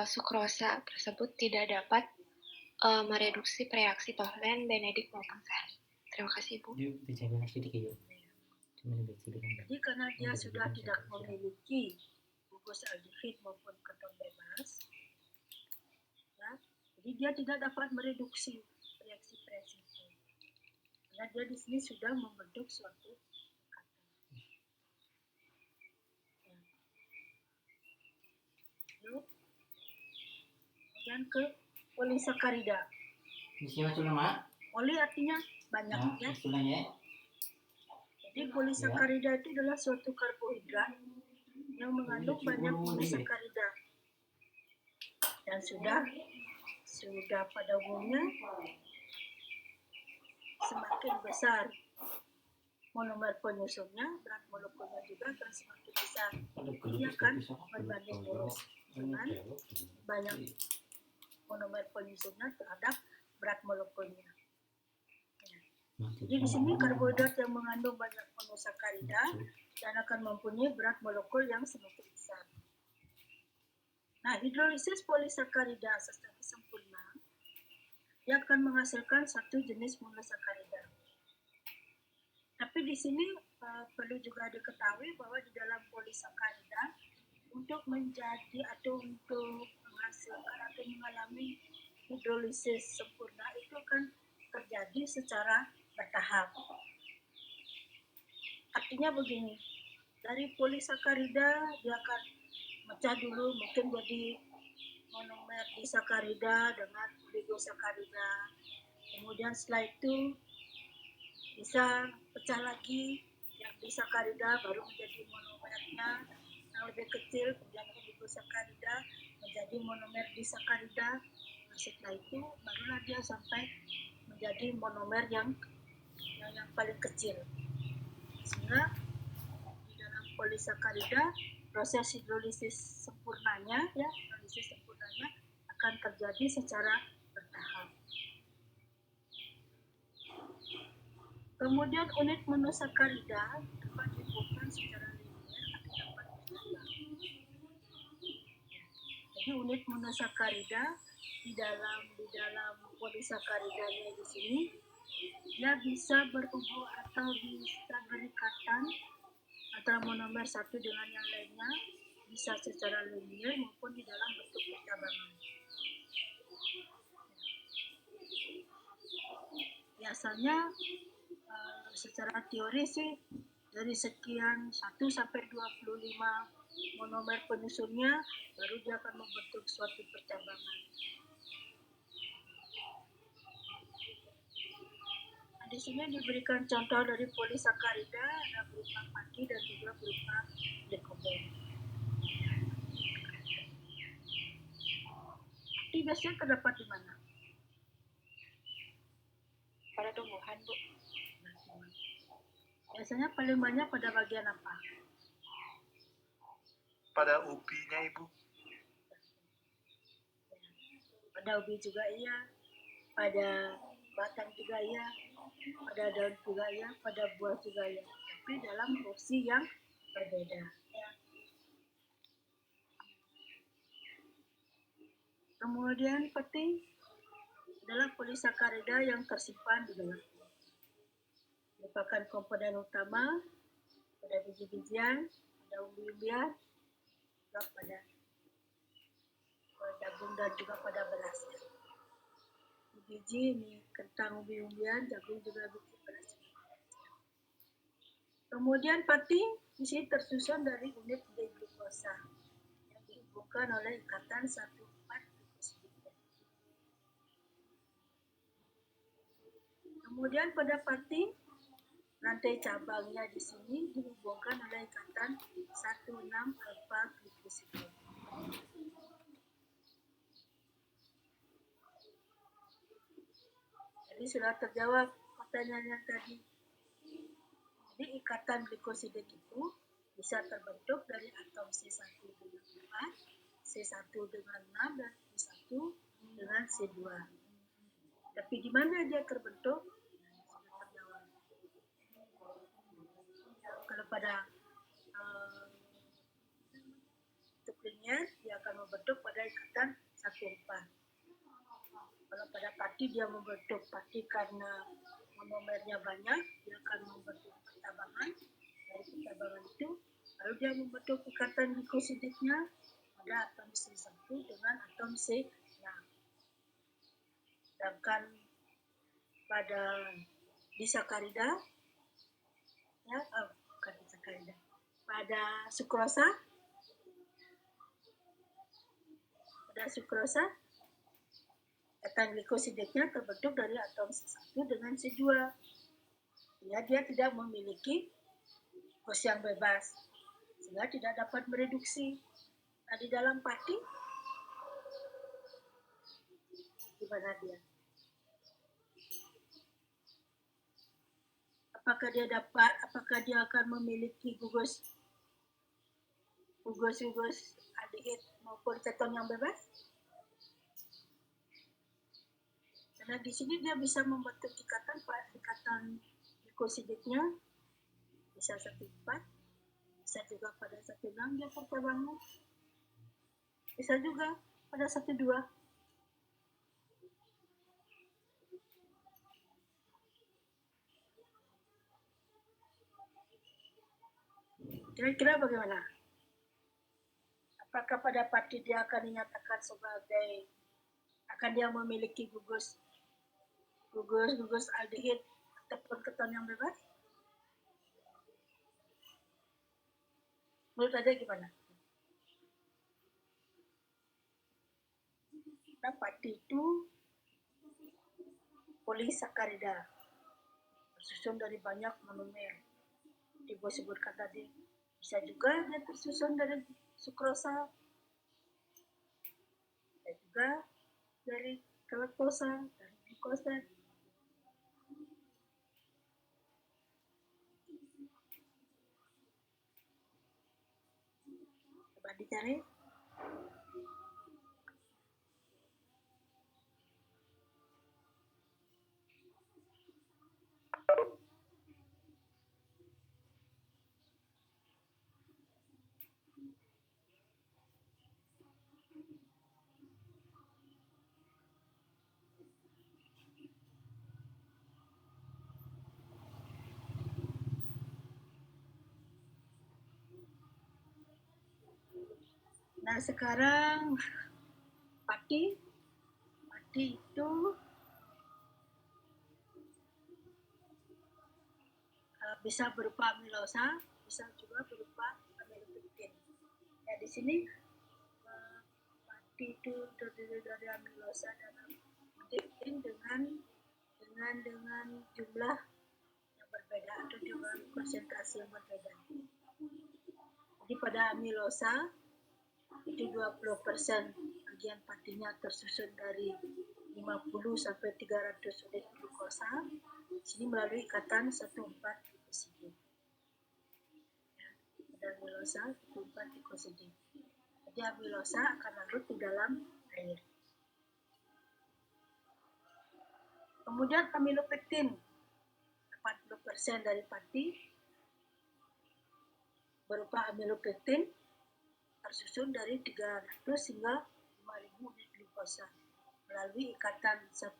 sukrosa tersebut tidak dapat mereduksi reaksi Tohlen, Benedict maupun Ferri. Terima kasih, Bu. Jadi karena dia sudah tidak memiliki gugus aldehid maupun keton bebas, ya, jadi dia tidak dapat mereduksi reaksi itu. Karena dia di sini sudah membentuk suatu kata. Ya. Lalu, kemudian ke polisakarida. Poli artinya banyak, ya. Jadi polisakarida itu adalah suatu karbohidrat yang mengandung banyak monosakarida dan sudah pada umumnya semakin besar monomer penyusunnya, berat molekulnya juga akan semakin besar. Dia akan berbanding lurus dengan banyak monomer penyusunnya terhadap berat molekulnya. Jadi di sini karbohidrat yang mengandung banyak monosakarida dan akan mempunyai berat molekul yang semakin besar. Nah, hidrolisis polisakarida secara sempurna, dia akan menghasilkan satu jenis monosakarida. Tapi di sini perlu juga diketahui bahwa di dalam polisakarida untuk menjadi atau untuk menghasilkan atau mengalami hidrolisis sempurna itu akan terjadi secara bertahap. Artinya begini, dari polisakarida dia akan mecah dulu mungkin jadi monomer disakarida dengan oligosakarida. Kemudian setelah itu bisa pecah lagi yang disakarida baru menjadi monomernya yang lebih kecil, kemudian oligosakarida menjadi monomer disakarida. Nah, setelah itu barulah dia sampai menjadi monomer yang paling kecil. Sehingga di dalam polisakarida proses hidrolisis sempurnanya akan terjadi secara bertahap. Kemudian unit monosakarida dapat dihubungkan secara linear atau dapat berubah. Jadi unit monosakarida di dalam polisakaridanya di sini dia bisa berhubung atau bisa berikatan antara monomer satu dengan yang lainnya, bisa secara linear maupun di dalam bentuk percabangan. Biasanya secara teori sih dari sekian 1 sampai 25 monomer penyusunnya baru dia akan membentuk suatu percabangan. Di sini diberikan contoh dari polisakarida, ada berupa pati dan juga berupa glycogen. Pati biasanya terdapat di mana? Pada tumbuhan, Bu. Biasanya paling banyak pada bagian apa? Pada ubinya, Ibu. Pada ubi juga iya, pada batang juga iya, pada daun juga iya, pada buah juga iya, tapi dalam porsi yang berbeda. Kemudian penting adalah polisakarida yang tersimpan di dalam merupakan komponen utama pada biji-bijian, pada umbi-umbian, juga pada jagung dan juga pada beras. Biji ini kentang, umbi-umbian, jagung juga biji beras. Kemudian pati di sini tersusun dari unit D-glukosa yang dihubungkan oleh ikatan 1,4 glukosidase. Kemudian pada pati rantai cabangnya di sini dihubungkan oleh ikatan 1,6 alfa glukosidase. Jadi sudah terjawab pertanyaannya tadi. Jadi ikatan glikosida itu bisa terbentuk dari atom C1 dengan 4, C1 dengan 6, dan C1 dengan C2. Tapi di mana dia terbentuk? Sudah terjawab. Kalau pada linear, dia akan membentuk pada ikatan 1,4. Kalau pada pati dia membentuk pati karena monomernya banyak, dia akan membentuk pertambangan. Dari pertambangan itu, lalu dia membentuk ikatan glikosidiknya pada atom C1 dengan atom C6. Sedangkan pada disakarida, ya, bukan disakarida, pada sukrosa, ikatan glikosidiknya terbentuk dari atom C1 dengan C2. Ya, dia tidak memiliki glukosa yang bebas, sehingga tidak dapat mereduksi. Nah, di dalam pati, gimana dia? Apakah dia akan memiliki gugus aldehid maupun keton yang bebas? Karena di sini dia bisa membentuk ikatan glikosidiknya bisa 1,4, bisa juga pada 1,6 dia pertambangan, bisa juga pada 1,2. Kira-kira bagaimana? Apakah pada pati dia akan dinyatakan sebagai dia memiliki gugus aldehid ataupun keton yang bebas? Menurut Anda gimana? Nah, pati itu polisakarida, tersusun dari banyak monomer. Ibu sebutkan tadi, bisa juga dia tersusun dari sukrosa, dan juga dari galaktosa, dari glukosa. Coba dicari. Nah, sekarang pati itu bisa berupa amilosa, bisa juga berupa amilopektin. Ya, di sini pati itu terdiri dari amilosa dan amilopektin dengan jumlah yang berbeda atau dengan konsentrasi yang berbeda. Jadi pada amilosa itu 20% bagian patinya tersusun dari 50 sampai 300 unit glukosa. Sini melalui ikatan 1,4 glukosidase. Ya, pada amilosa 1,4 glukosidase. Jadi amilosa akan larut di dalam air. Kemudian amilopektin 40% dari pati berupa amilopektin tersusun dari 300 hingga 5.000 unit glukosa. glukosa melalui ikatan 1,4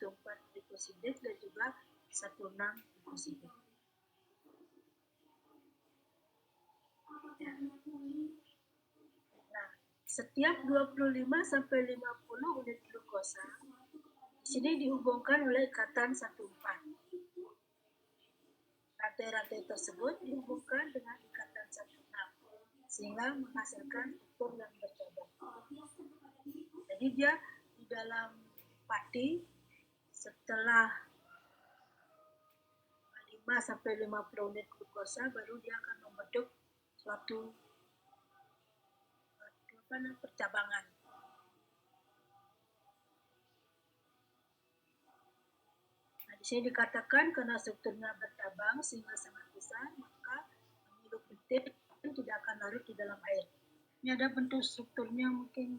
glikosidase dan juga 1,6 glikosidase. Nah, setiap 25 sampai 50 unit glukosa di sini dihubungkan oleh ikatan 1,4. Rantai-rantai tersebut dihubungkan dengan ikatan 1,6 sehingga menghasilkan struktur yang bercabang. Jadi dia di dalam pati setelah 5 sampai 50 unit glukosa baru dia akan membentuk suatu percabangan. Nah, di sini dikatakan karena strukturnya bercabang sehingga sangat besar, maka amilopektin tidak akan larut di dalam air. Ini ada bentuk strukturnya mungkin.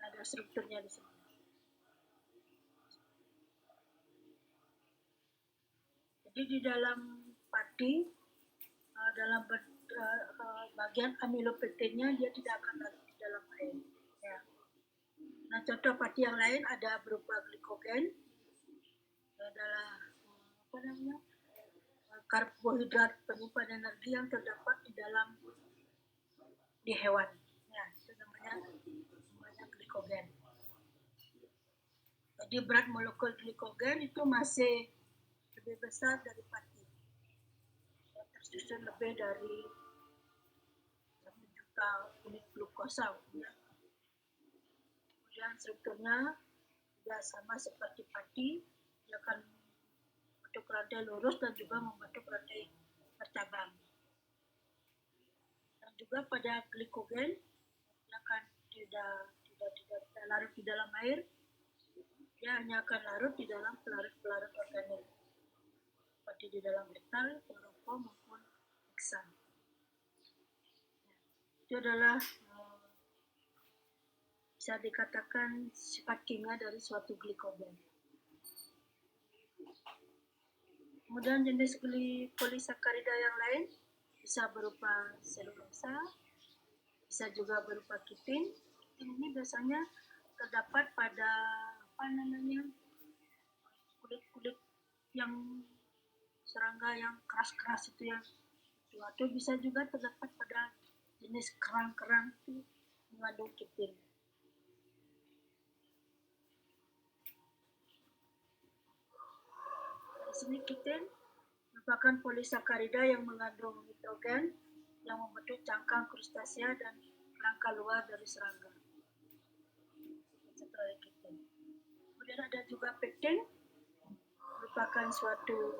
Ada strukturnya di sini. Jadi di dalam pati, dalam bagian amilopektinnya dia tidak akan larut di dalam air. Ya. Nah, contoh pati yang lain ada berupa glikogen, adalah karbohidrat penyimpan energi yang terdapat di dalam di hewan. Ya, itu namanya glikogen. Jadi berat molekul glikogen itu masih lebih besar dari pati. Tersusun lebih dari 1 juta unit glukosa. Kemudian strukturnya juga sama seperti pati, dia akan membentuk rantai lurus dan juga membentuk rantai bercabang. Dan juga pada glikogen dia akan tidak larut di dalam air, dia hanya akan larut di dalam pelarut-pelarut organik seperti di dalam metal, kloroform maupun heksan. Itu adalah bisa dikatakan sifat kimia dari suatu glikogen. Kemudian jenis polisakarida yang lain bisa berupa selulosa, bisa juga berupa kitin. Ini biasanya terdapat pada kulit-kulit yang serangga yang keras-keras itu ya. Atau bisa juga terdapat pada jenis kerang-kerang itu mengandung kitin. Di sini kitin merupakan polisakarida yang mengandung nitrogen yang membentuk cangkang krustasea dan rangka luar dari serangga. Kemudian ada juga pektin, merupakan suatu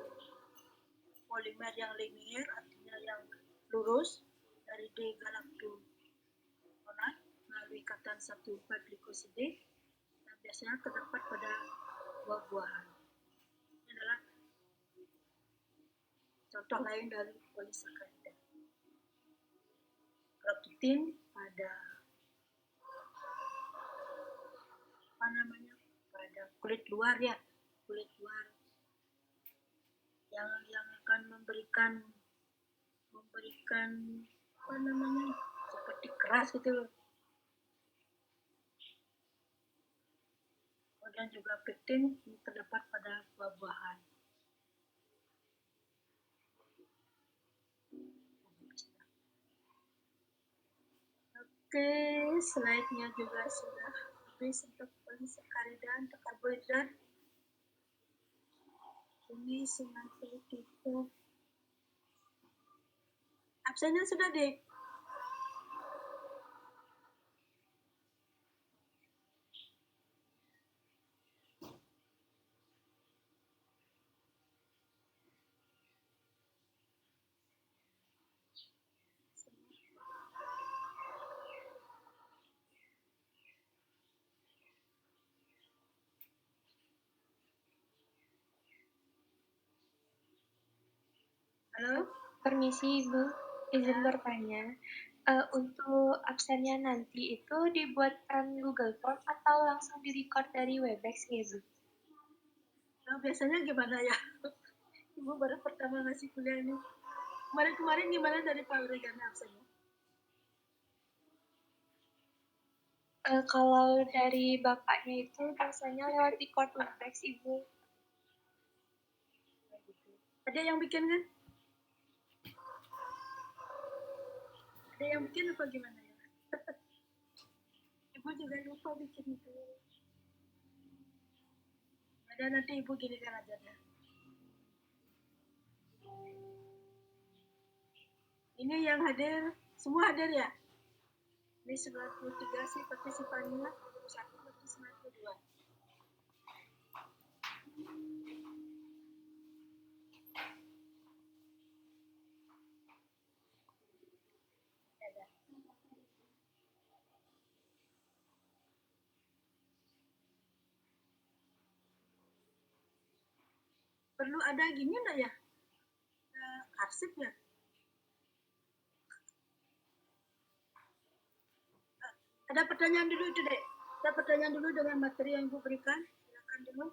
polimer yang linier, artinya yang lurus dari D-galactonat melalui ikatan 1,4 glikosidase dan biasanya terdapat pada buah-buahan. Ini adalah contoh lain dari polisakarida. Kalau kitin pada pada kulit luar ya, kulit luar yang akan memberikan seperti keras gitu loh. Kemudian juga pektin terdapat pada buah-buahan. Oke, slide-nya juga sudah habis untuk polisakarida untuk karbohidrat. Ini 93. Absennya sudah deh. Halo? Permisi Ibu, izin bertanya. Untuk absennya nanti itu dibuatkan Google Form atau langsung di-record dari Webex ya, Bu? Nah, biasanya gimana ya? Ibu baru pertama ngasih kuliah ini. Kemarin-kemarin gimana dari Pak Uregana absennya? Kalau dari bapaknya itu biasanya lewat record Webex, Ibu. Ada yang bikin kan? Ada yang bikin apa gimana ya? Ibu juga lupa bikin itu. Ada nanti ibu gini kan ajarnya. Ini yang hadir, semua hadir ya? Ini 93 sih partisipannya, 1 berarti 92. Ada. Perlu ada gini enggak ya? Arsip ya? Ada pertanyaan dulu itu, Dek. Ada pertanyaan dulu dengan materi yang Ibu berikan. Silakan dulu.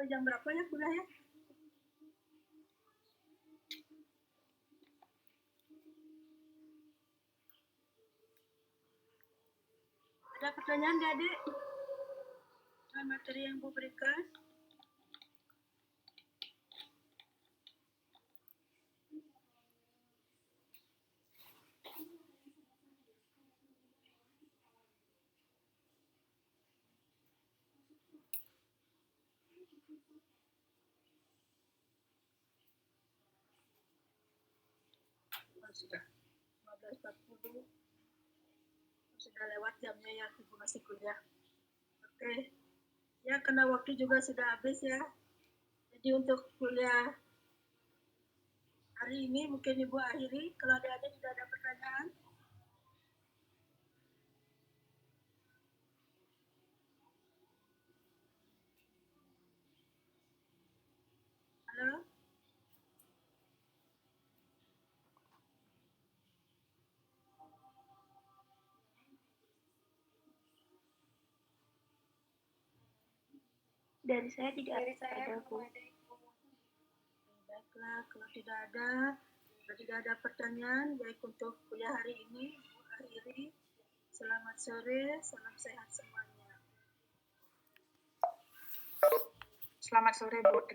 Jam berapa ya kuliah ya? Ada pertanyaan nggak, Dek? Dengan materi yang Ibu berikan. Sudah 15.40, sudah lewat jamnya ya Ibu masih kuliah. Oke, ya karena waktu juga sudah habis ya. Jadi untuk kuliah hari ini mungkin Ibu akhiri. Kalau ada tidak ada pertanyaan. Halo? Dari saya tidak ada, Bu. Baiklah, kalau tidak ada pertanyaan, baik untuk kuliah hari ini, Ibu akhiri. Selamat sore, salam sehat semuanya. Selamat sore, Bu.